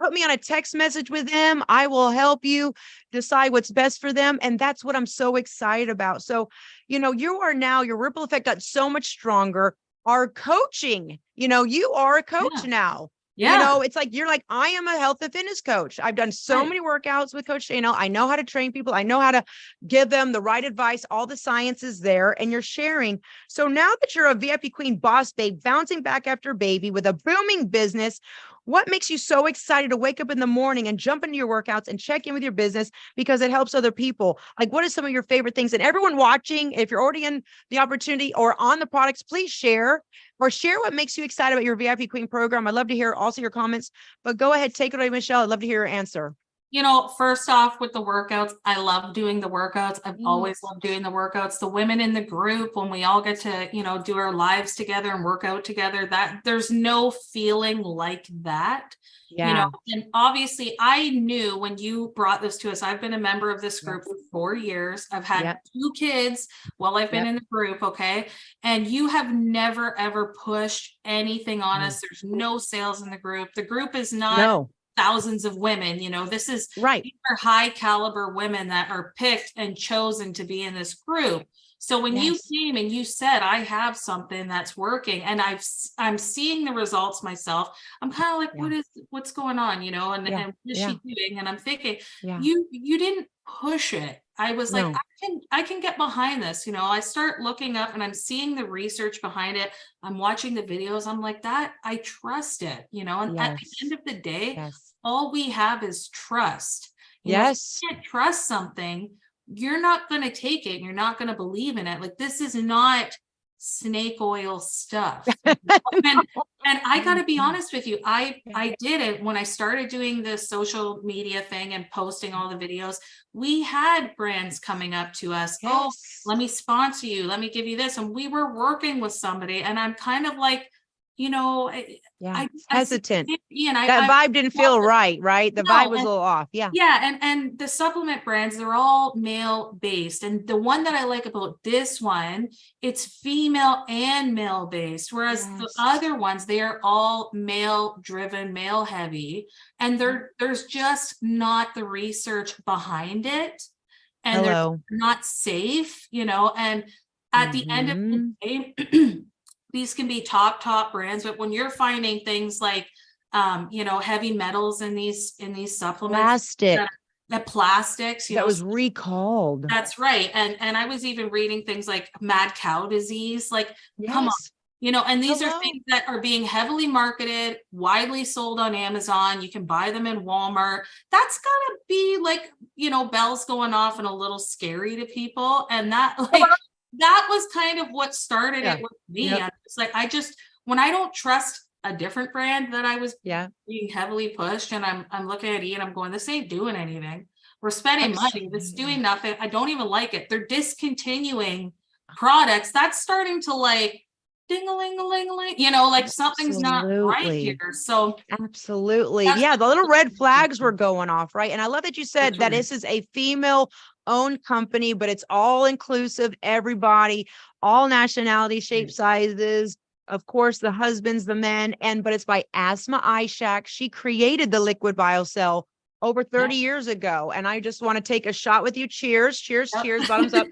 Put me on a text message with them. I will help you decide what's best for them. And that's what I'm so excited about. So, your ripple effect got so much stronger. Our coaching, you are a coach now. It's like, you're like, I am a health and fitness coach. I've done so many workouts with Coach JNL. I know how to train people. I know how to give them the right advice. All the science is there and you're sharing. So now that you're a VIP queen boss babe, bouncing back after baby with a booming business, What makes you so excited to wake up in the morning and jump into your workouts and check in with your business because it helps other people? Like, what are some of your favorite things? And everyone watching, if you're already in the opportunity or on the products, please share what makes you excited about your VIP Queen program. I'd love to hear also your comments, but go ahead, take it away, Michelle. I'd love to hear your answer. First off with the workouts, I love doing the workouts. I've always loved doing the workouts. The women in the group, when we all get to, do our lives together and work out together, that there's no feeling like that. And obviously I knew when you brought this to us, I've been a member of this group for 4 years. I've had 2 kids while I've been in the group. Okay. And you have never, ever pushed anything on us. There's no sales in the group. The group is not thousands of women. This is right. These are high caliber women that are picked and chosen to be in this group. So when you came and you said, I have something that's working and I'm seeing the results myself, I'm kind of like, what's going on, and what is she doing? And I'm thinking, you didn't push it. I was like, I can get behind this. I start looking up and I'm seeing the research behind it. I'm watching the videos. I'm like, that I trust it, and at the end of the day, all we have is trust. If you can't trust something, you're not going to take it. You're not going to believe in it. Like, this is not snake oil stuff. and I got to be honest with you. I did it when I started doing the social media thing and posting all the videos. We had brands coming up to us. Oh, let me sponsor you. Let me give you this. And we were working with somebody. And I'm kind of like, hesitant. That vibe didn't feel right? The vibe was a little off. And the supplement brands, they're all male based. And the one that I like about this one, it's female and male based. Whereas the other ones, they are all male driven, male heavy. And there's just not the research behind it. And they're not safe, and at the end of the day, these can be top brands, but when you're finding things like, heavy metals in these supplements, plastics, that was recalled. That's right. And I was even reading things like mad cow disease, like, come on, and these are things that are being heavily marketed, widely sold on Amazon. You can buy them in Walmart. That's gotta be like, bells going off and a little scary to people. And that that was kind of what started it with me. It's like, when I don't trust a different brand that I was being heavily pushed, and I'm looking at it and I'm going, this ain't doing anything. We're spending money. It's doing nothing. I don't even like it. They're discontinuing products. That's starting to like ding-a-ling-a-ling-a-ling, like something's not right here. So absolutely. The little red flags were going off, right? And I love that you said that this is a female owned company, but it's all inclusive, everybody, all nationality, shape, sizes, of course, the husbands, the men, but it's by Asma Ishak. She created the liquid biocell over 30 years ago. And I just want to take a shot with you. Cheers, cheers, cheers, bottoms up.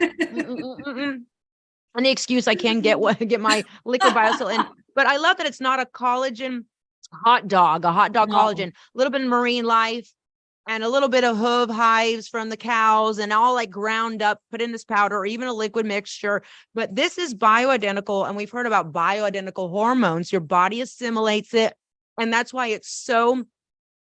Any excuse I can get my liquid biocell in. But I love that it's not a collagen hot dog collagen, a little bit of marine life and a little bit of hoof hives from the cows and all like ground up, put in this powder or even a liquid mixture. But this is bioidentical. And we've heard about bioidentical hormones. Your body assimilates it. And that's why it's so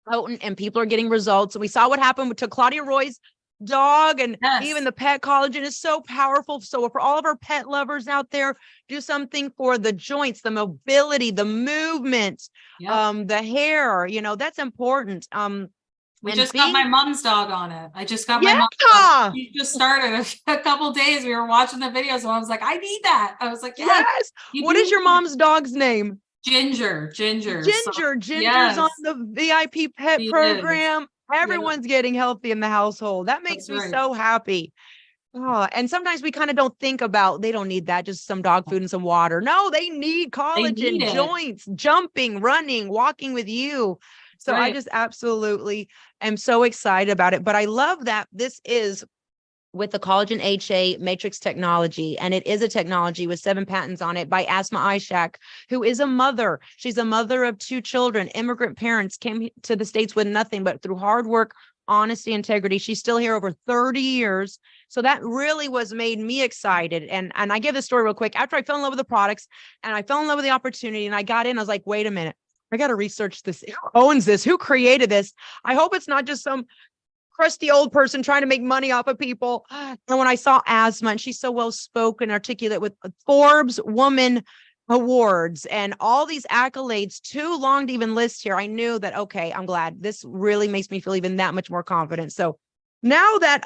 potent and people are getting results. And we saw what happened to Claudia Roy's dog, and even the pet collagen is so powerful. So for all of our pet lovers out there, do something for the joints, the mobility, the movement, the hair, that's important. We just got my mom's dog on it. I just got my mom's dog. She just started a couple days. We were watching the videos and I was like, I need that. I was like, yes. What is your mom's dog's name? Ginger. Ginger's on the VIP pet program. Everyone's getting healthy in the household. That makes me so happy. Oh, and sometimes we kind of don't think about, they don't need that, just some dog food and some water. No, they need collagen, joints, jumping, running, walking with you. So I just absolutely am so excited about it. But I love that this is with the collagen HA matrix technology. And it is a technology with 7 patents on it by Asma Ishak, who is a mother. She's a mother of 2 children. Immigrant parents came to the States with nothing, but through hard work, honesty, integrity, she's still here over 30 years. So that really made me excited. And I give this story real quick. After I fell in love with the products and I fell in love with the opportunity and I got in, I was like, wait a minute. I got to research this. Who owns this? Who created this? I hope it's not just some crusty old person trying to make money off of people. And when I saw Asma, and she's so well spoken, articulate with Forbes Woman Awards and all these accolades, too long to even list here. I knew that, okay, I'm glad. This really makes me feel even that much more confident. So now that,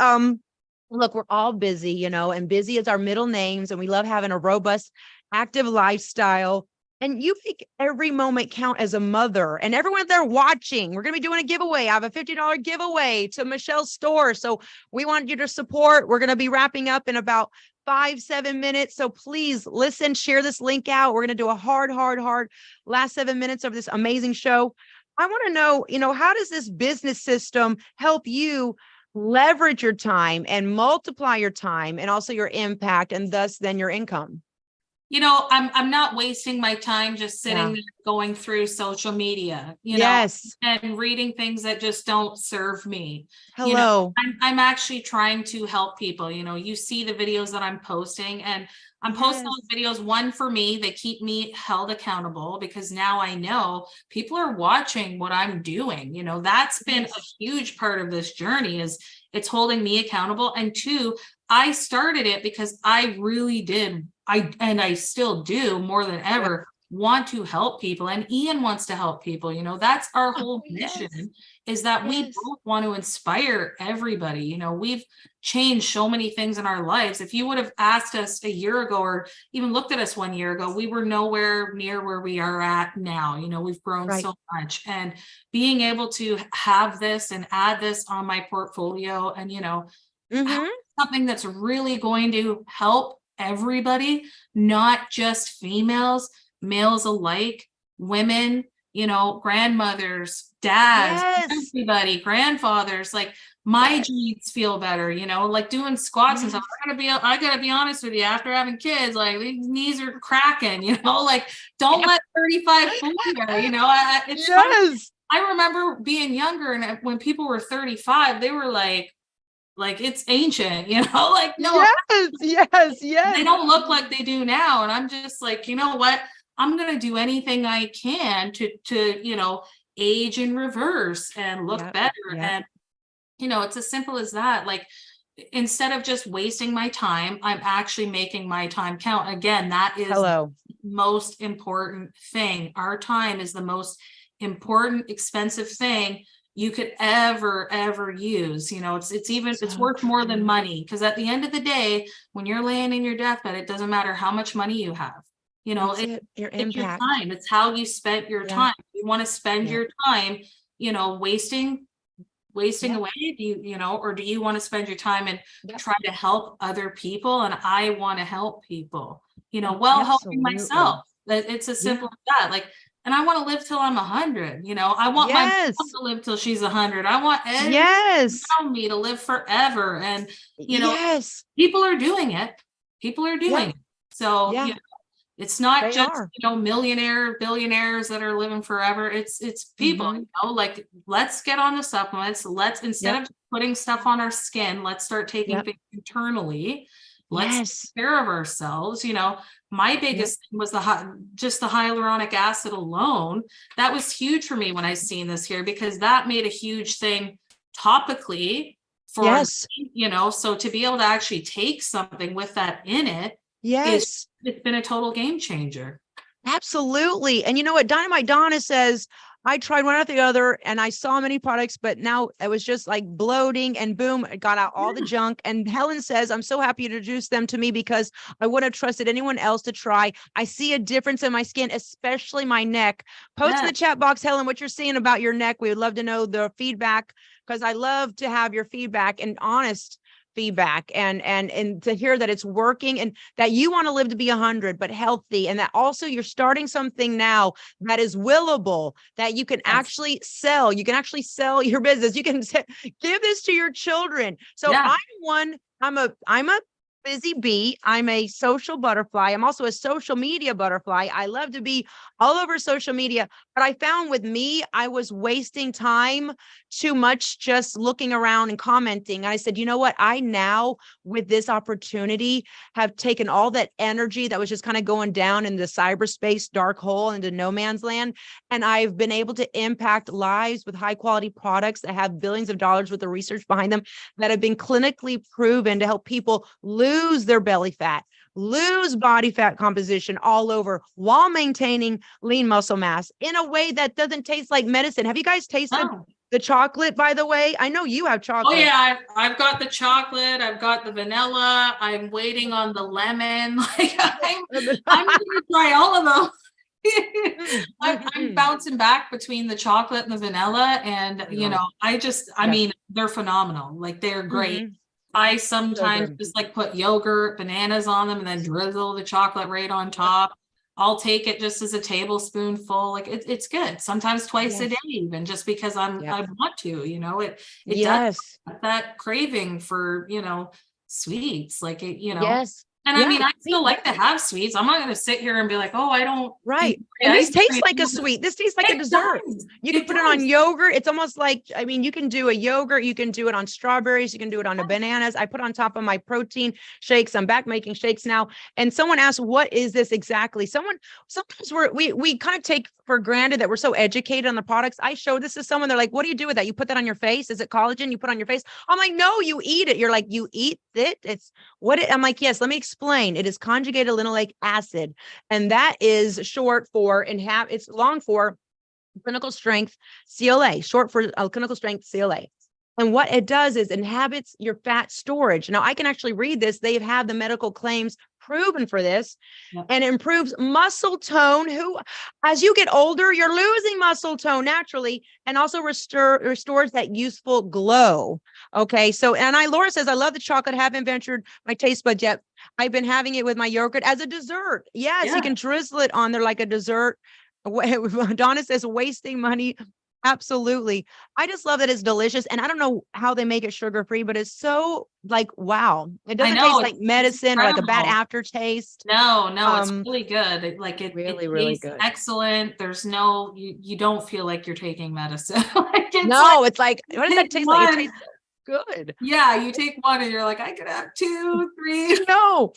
look, we're all busy, you know, and busy is our middle names, and we love having a robust, active lifestyle. And you make every moment count as a mother, and everyone there watching. We're going to be doing a giveaway. I have a $50 giveaway to Michelle's store. So we want you to support. We're going to be wrapping up in about 5-7 minutes. So please listen, share this link out. We're going to do a hard last 7 minutes of this amazing show. I want to know, you know, how does this business system help you leverage your time and multiply your time and also your impact, and thus then your income? You know, I'm not wasting my time just sitting there going through social media, you know, and reading things that just don't serve me. You know, I'm actually trying to help people. You know, you see the videos that I'm posting, and I'm posting those videos, one, for me, they keep me held accountable, because now I know people are watching what I'm doing. You know, that's been a huge part of this journey, is it's holding me accountable. And two, I started it because I really did. I still do, more than ever, want to help people. And Ian wants to help people. You know, that's our whole mission, is that we both want to inspire everybody. You know, we've changed so many things in our lives. If you would have asked us a year ago, or even looked at us 1 year ago, we were nowhere near where we are at now. You know, we've grown so much, and being able to have this and add this on my portfolio, and, you know, something that's really going to help everybody, not just females, males alike, women, you know, grandmothers, dads, everybody, grandfathers. Like, my genes feel better, you know, like doing squats and stuff. I gotta be honest with you, after having kids, like, these knees are cracking, you know, like, don't let 35 fool you, you know. I remember being younger, and when people were 35, they were like it's ancient, you know, like, no, they don't look like they do now. And I'm just like, you know what, I'm going to do anything I can to, you know, age in reverse and look better. And, you know, it's as simple as that. Like, instead of just wasting my time, I'm actually making my time count. Again, that is the most important thing. Our time is the most important, expensive thing you could ever use. You know, it's worth more than money, because at the end of the day, when you're laying in your deathbed, it doesn't matter how much money you have. You know, it's your time. It's how you spent your time. You want to spend your time, you know, wasting away, you know, or do you want to spend your time and try to help other people? And I want to help people, you know, while helping myself. It's as simple as that. Like, and I want to live till I'm 100. You know, I want my mom to live till she's 100. I want everyone around me to live forever. And, you know, people are doing it. People are doing it. So, you know, it's not just, you know, billionaires that are living forever. It's people, you know, like, let's get on the supplements. Instead of putting stuff on our skin, let's start taking things internally. Let's take care of ourselves. You know, my biggest thing was just the hyaluronic acid alone. That was huge for me when I seen this here, because that made a huge thing topically for me, you know. So to be able to actually take something with that in it, it's been a total game changer. Absolutely. And you know what, Dynamite Donna says, I tried one after the other and I saw many products, but now it was just like bloating, and boom, it got out all the junk. And Helen says, I'm so happy you introduced them to me, because I wouldn't have trusted anyone else to try. I see a difference in my skin, especially my neck. Post in the chat box, Helen, what you're seeing about your neck. We would love to know the feedback, because I love to have your feedback and honest feedback, and to hear that it's working, and that you want to live to be 100 but healthy, and that also you're starting something now that is willable, that you can actually sell. You can actually sell your business. You can give this to your children. So I'm a busy bee. I'm a social butterfly. I'm also a social media butterfly. I love to be all over social media. But I found with me, I was wasting time too much just looking around and commenting. And I said, you know what? I now, with this opportunity, have taken all that energy that was just kind of going down into cyberspace dark hole into no man's land. And I've been able to impact lives with high quality products that have billions of dollars worth of research behind them that have been clinically proven to help people lose their belly fat, lose body fat composition all over while maintaining lean muscle mass in a way that doesn't taste like medicine. Have you guys tasted the chocolate, by the way? I know you have chocolate. Oh yeah, I've got the chocolate. I've got the vanilla. I'm waiting on the lemon. Like I'm going to try all of them. I'm bouncing back between the chocolate and the vanilla, and you know, I mean, they're phenomenal. Like they're great. I sometimes just like put yogurt, bananas on them, and then drizzle the chocolate right on top. I'll take it just as a tablespoonful. Like it's good. Sometimes twice a day, even just because I want to. You know, it does that craving for, you know, sweets. Like it, you know. And I mean, I still like to have sweets. I'm not going to sit here and be like, oh, I don't. Right. And this tastes like a sweet. This tastes like a dessert. You can put it on yogurt. It's almost like, I mean, you can do a yogurt. You can do it on strawberries. You can do it on the bananas. I put on top of my protein shakes. I'm back making shakes now. And someone asked, what is this exactly? Sometimes we kind of take for granted that we're so educated on the products. I show this to someone. They're like, what do you do with that? You put that on your face? Is it collagen? You put on your face? I'm like, no, you eat it. You're like, you eat it? It's what it, I'm like, yes, let me explain. It is conjugated linoleic acid. And that is short for, it's long for clinical strength CLA, short for clinical strength CLA. And what it does is inhabits your fat storage. Now I can actually read this. They have the medical claims proven for this, and it improves muscle tone. As you get older, you're losing muscle tone naturally, and also restores that youthful glow. Okay. So, and Laura says, I love the chocolate. Haven't ventured my taste buds yet. I've been having it with my yogurt as a dessert. Yes, you can drizzle it on there like a dessert. Donna says, wasting money. Absolutely. I just love that it's delicious. And I don't know how they make it sugar-free, but it's so like, wow. It doesn't taste like medicine or like a bad aftertaste. No, it's really good. It really good. Excellent. There's no, you don't feel like you're taking medicine. It's like, what does that taste like? It tastes good. Yeah, you take one and you're like, I could have 2, 3. No,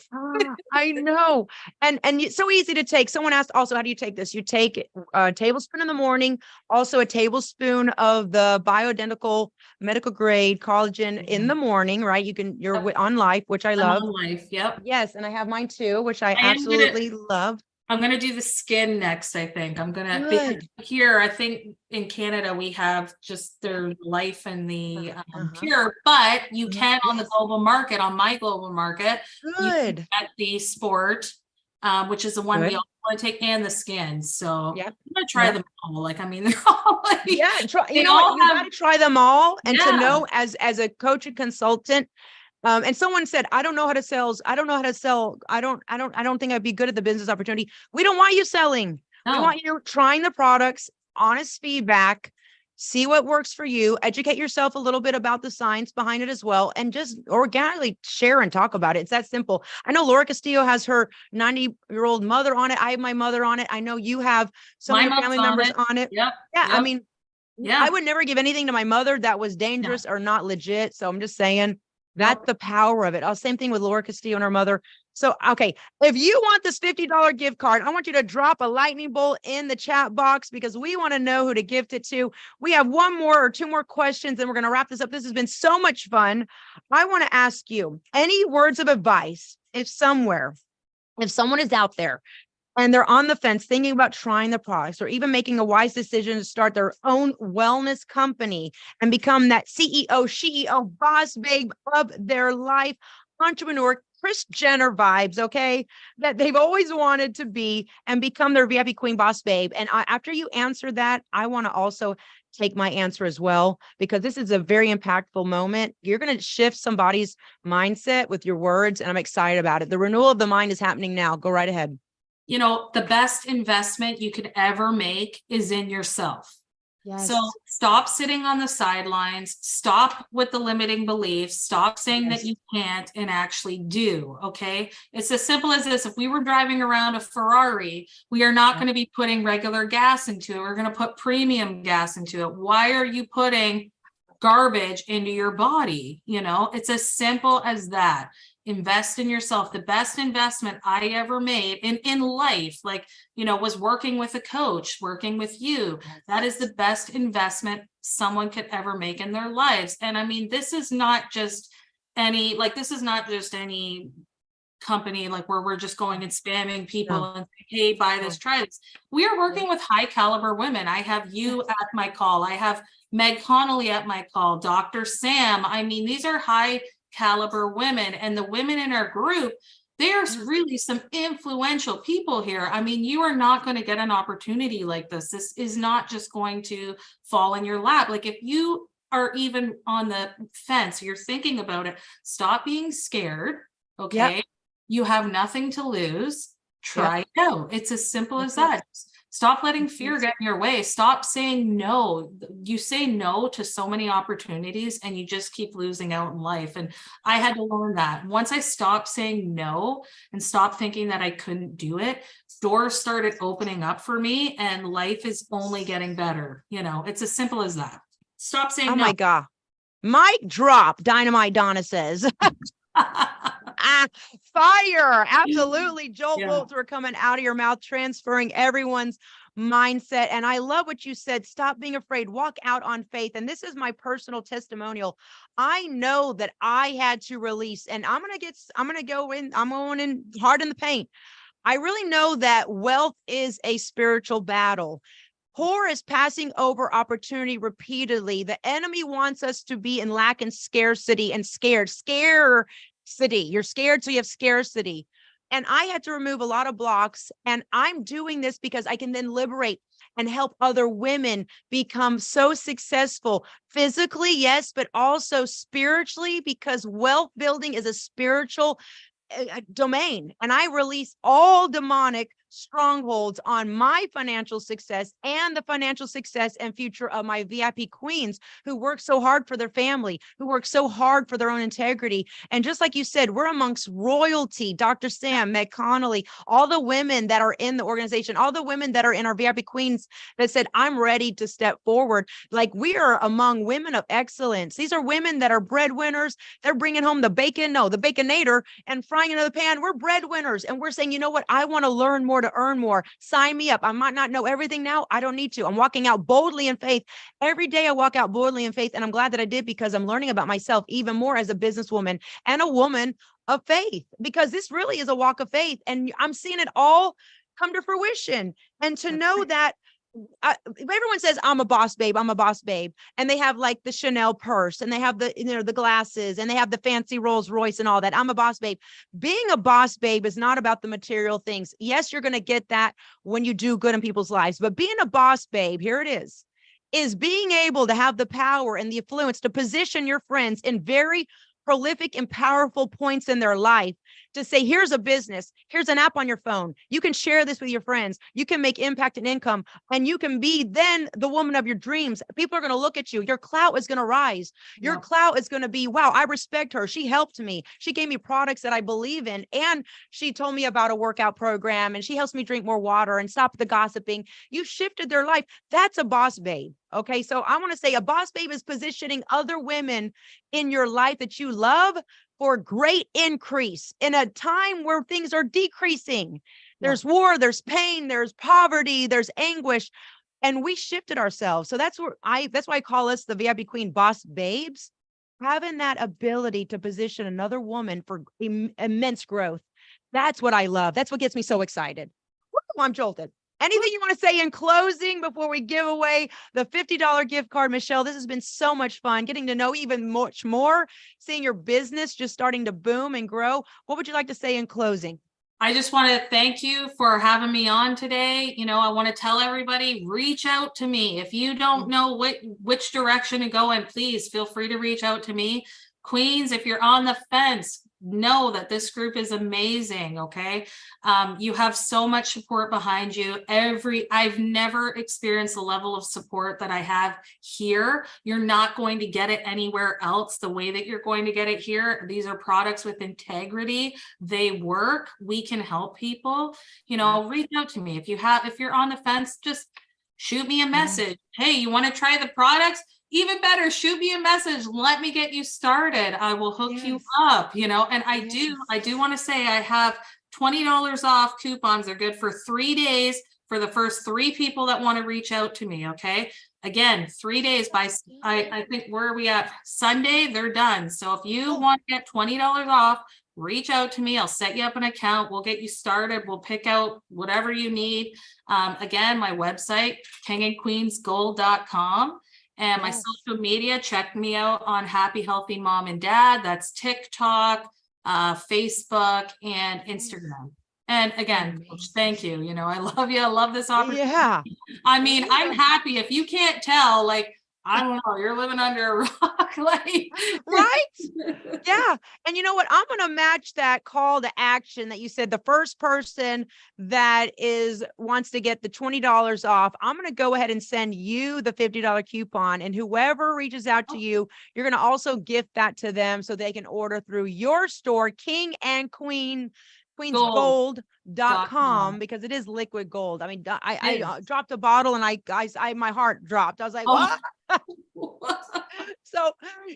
I know. And it's so easy to take. Someone asked also, how do you take this? You take a tablespoon in the morning, also a tablespoon of the bioidentical medical grade collagen in the morning, right? You're on Life, which I love. On Life, yep. Yes, and I have mine too, which I absolutely love. I'm going to do the skin next. I think I'm going to here. I think in Canada, we have just their Life and the Pure, but you can on the global market, on my global market, at the Sport, which is the one we all want to take, and the skin. So I'm going to try them all. Like, I mean, they're all like, you know what? You got to try them all. And to know as a coach and consultant, and someone said, I don't know how to sell. I don't think I'd be good at the business opportunity. We don't want you selling. We want you trying the products, honest feedback, see what works for you, educate yourself a little bit about the science behind it as well, and just organically share and talk about it. It's that simple. I know Laura Castillo has her 90-year-old mother on it. I have my mother on it. I know you have some of your family members on it. I mean, I would never give anything to my mother that was dangerous or not legit. So I'm just saying, that's the power of it. Same thing with Laura Castillo and her mother. So, okay, if you want this $50 gift card, I want you to drop a lightning bolt in the chat box because we want to know who to gift it to. We have one more or two more questions and we're going to wrap this up. This has been so much fun. I want to ask you any words of advice if someone is out there and they're on the fence thinking about trying the products or even making a wise decision to start their own wellness company and become that CEO, CEO, boss babe of their life, entrepreneur, Kris Jenner vibes, okay, that they've always wanted to be and become their VIP queen boss babe. And after you answer that, I want to also take my answer as well, because this is a very impactful moment. You're going to shift somebody's mindset with your words, and I'm excited about it. The renewal of the mind is happening now. Go right ahead. You know, the best investment you could ever make is in yourself. So Yes. stop sitting on the sidelines, stop with the limiting beliefs, stop saying that you can't and actually do. Okay. It's as simple as this. If we were driving around a Ferrari, we are not going to be putting regular gas into it. We're going to put premium gas into it. Why are you putting garbage into your body? You know, it's as simple as that. Invest in yourself. The best investment I ever made in life, like, you know, was working with a coach, working with you. That is the best investment someone could ever make in their lives. And I mean, this is not just any company like where we're just going and spamming people and hey, buy this, try this. We are working with high caliber women. I have you at my call. I have Meg Connolly at my call, Dr. Sam. I mean, these are high caliber women, and the women in our group, there's really some influential people here. I mean, you are not going to get an opportunity like this. This is not just going to fall in your lap. Like if you are even on the fence, you're thinking about it, stop being scared. Okay. Yep. You have nothing to lose. Try it out. It's as simple as that. Stop letting fear get in your way. Stop saying no. You say no to so many opportunities and you just keep losing out in life. And I had to learn that. Once I stopped saying no and stopped thinking that I couldn't do it, doors started opening up for me and life is only getting better. You know, it's as simple as that. Stop saying no. Oh my God. Mic drop, Dynamite Donna says. Fire. Absolutely. Jolt bolts were coming out of your mouth, transferring everyone's mindset. And I love what you said. Stop being afraid. Walk out on faith. And this is my personal testimonial. I know that I had to release, and I'm going to go in, I'm going in hard in the paint. I really know that wealth is a spiritual battle. Poor is passing over opportunity repeatedly. The enemy wants us to be in lack and scarcity and scarcity. You're scared, so you have scarcity. And I had to remove a lot of blocks. And I'm doing this because I can then liberate and help other women become so successful physically, yes, but also spiritually, because wealth building is a spiritual domain. And I release all demonic strongholds on my financial success and the financial success and future of my VIP queens who work so hard for their family, who work so hard for their own integrity. And just like you said, we're amongst royalty. Dr. Sam, Meg Connolly, all the women that are in the organization, all the women that are in our VIP queens that said, I'm ready to step forward. Like, we are among women of excellence. These are women that are breadwinners. They're bringing home the baconator and frying into the pan. We're breadwinners. And we're saying, you know what? I want to learn more to earn more. Sign me up. I might not know everything now. I don't need to. I'm walking out boldly in faith. Every day I walk out boldly in faith. And I'm glad that I did, because I'm learning about myself even more as a businesswoman and a woman of faith, because this really is a walk of faith. And I'm seeing it all come to fruition. And to know that everyone says, I'm a boss babe. I'm a boss babe. And they have like the Chanel purse, and they have the, the glasses, and they have the fancy Rolls Royce and all that. I'm a boss babe. Being a boss babe is not about the material things. Yes, you're going to get that when you do good in people's lives, but being a boss babe, here it is being able to have the power and the influence to position your friends in very prolific and powerful points in their life, to say, here's a business, here's an app on your phone. You can share this with your friends. You can make impact and income, and you can be then the woman of your dreams. People are going to look at you. Your clout is going to rise. Your clout is going to be, wow, I respect her. She helped me. She gave me products that I believe in. And she told me about a workout program, and she helps me drink more water and stop the gossiping. You shifted their life. That's a boss babe. Okay. So I want to say a boss babe is positioning other women in your life that you love for great increase in a time where things are decreasing. There's war, there's pain, there's poverty, there's anguish, and we shifted ourselves. So that's why I call us the VIP Queen Boss Babes, having that ability to position another woman for immense growth. That's what I love. That's what gets me so excited. Woo, I'm jolted. Anything you want to say in closing before we give away the $50 gift card, Michelle? This has been so much fun, getting to know even much more, seeing your business just starting to boom and grow. What would you like to say in closing? I just want to thank you for having me on today. You know, I want to tell everybody, reach out to me. If you don't know which direction to go in, please feel free to reach out to me. Queens, if you're on the fence, know that this group is amazing. Okay. You have so much support behind you. I've never experienced the level of support that I have here. You're not going to get it anywhere else the way that you're going to get it here. These are products with integrity. They work. We can help people. Reach out to me. If you're on the fence, just shoot me a message. Hey, you want to try the products? Even better, shoot me a message. Let me get you started. I will hook you up, and I do want to say I have $20 off coupons. They're good for 3 days for the first 3 people that want to reach out to me. Okay. Again, 3 days I think, where are we at? Sunday, they're done. So if you want to get $20 off, reach out to me. I'll set you up an account. We'll get you started. We'll pick out whatever you need. Again, my website, kingandqueensgold.com. And my social media, check me out on Happy Healthy Mom and Dad. That's TikTok, Facebook, and Instagram. And again, Coach, thank you. I love you. I love this opportunity. Yeah. I mean, I'm happy. If you can't tell, I don't know, you're living under a rock. Right? Yeah. And you know what? I'm going to match that call to action that you said. The first person that wants to get the $20 off, I'm going to go ahead and send you the $50 coupon, and whoever reaches out to you, you're going to also gift that to them so they can order through your store, King and Queen. queensgold.com, because it is liquid gold. I mean, I dropped a bottle and my heart dropped. I was like, what? So,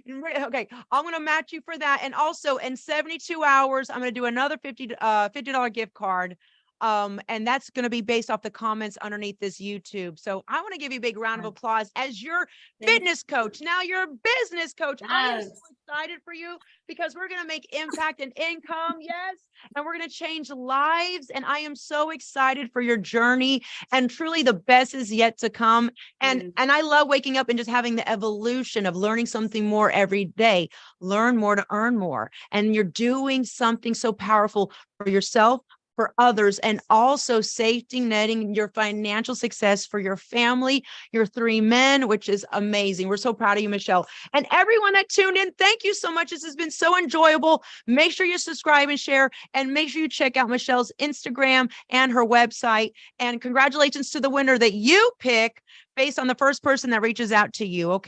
okay, I'm going to match you for that. And also in 72 hours, I'm going to do another $50 gift card. And that's going to be based off the comments underneath this YouTube. So I want to give you a big round of applause as your fitness coach. Now you're a business coach. Yes. I am so excited for you because we're going to make impact and income. Yes. And we're going to change lives. And I am so excited for your journey, and truly the best is yet to come. And I love waking up and just having the evolution of learning something more every day. Learn more to earn more. And you're doing something so powerful for yourself, for others, and also safety netting your financial success for your family, your 3 men, which is amazing. We're so proud of you, Michelle. And everyone that tuned in, thank you so much. This has been so enjoyable. Make sure you subscribe and share, and make sure you check out Michelle's Instagram and her website. And congratulations to the winner that you pick based on the first person that reaches out to you. Okay.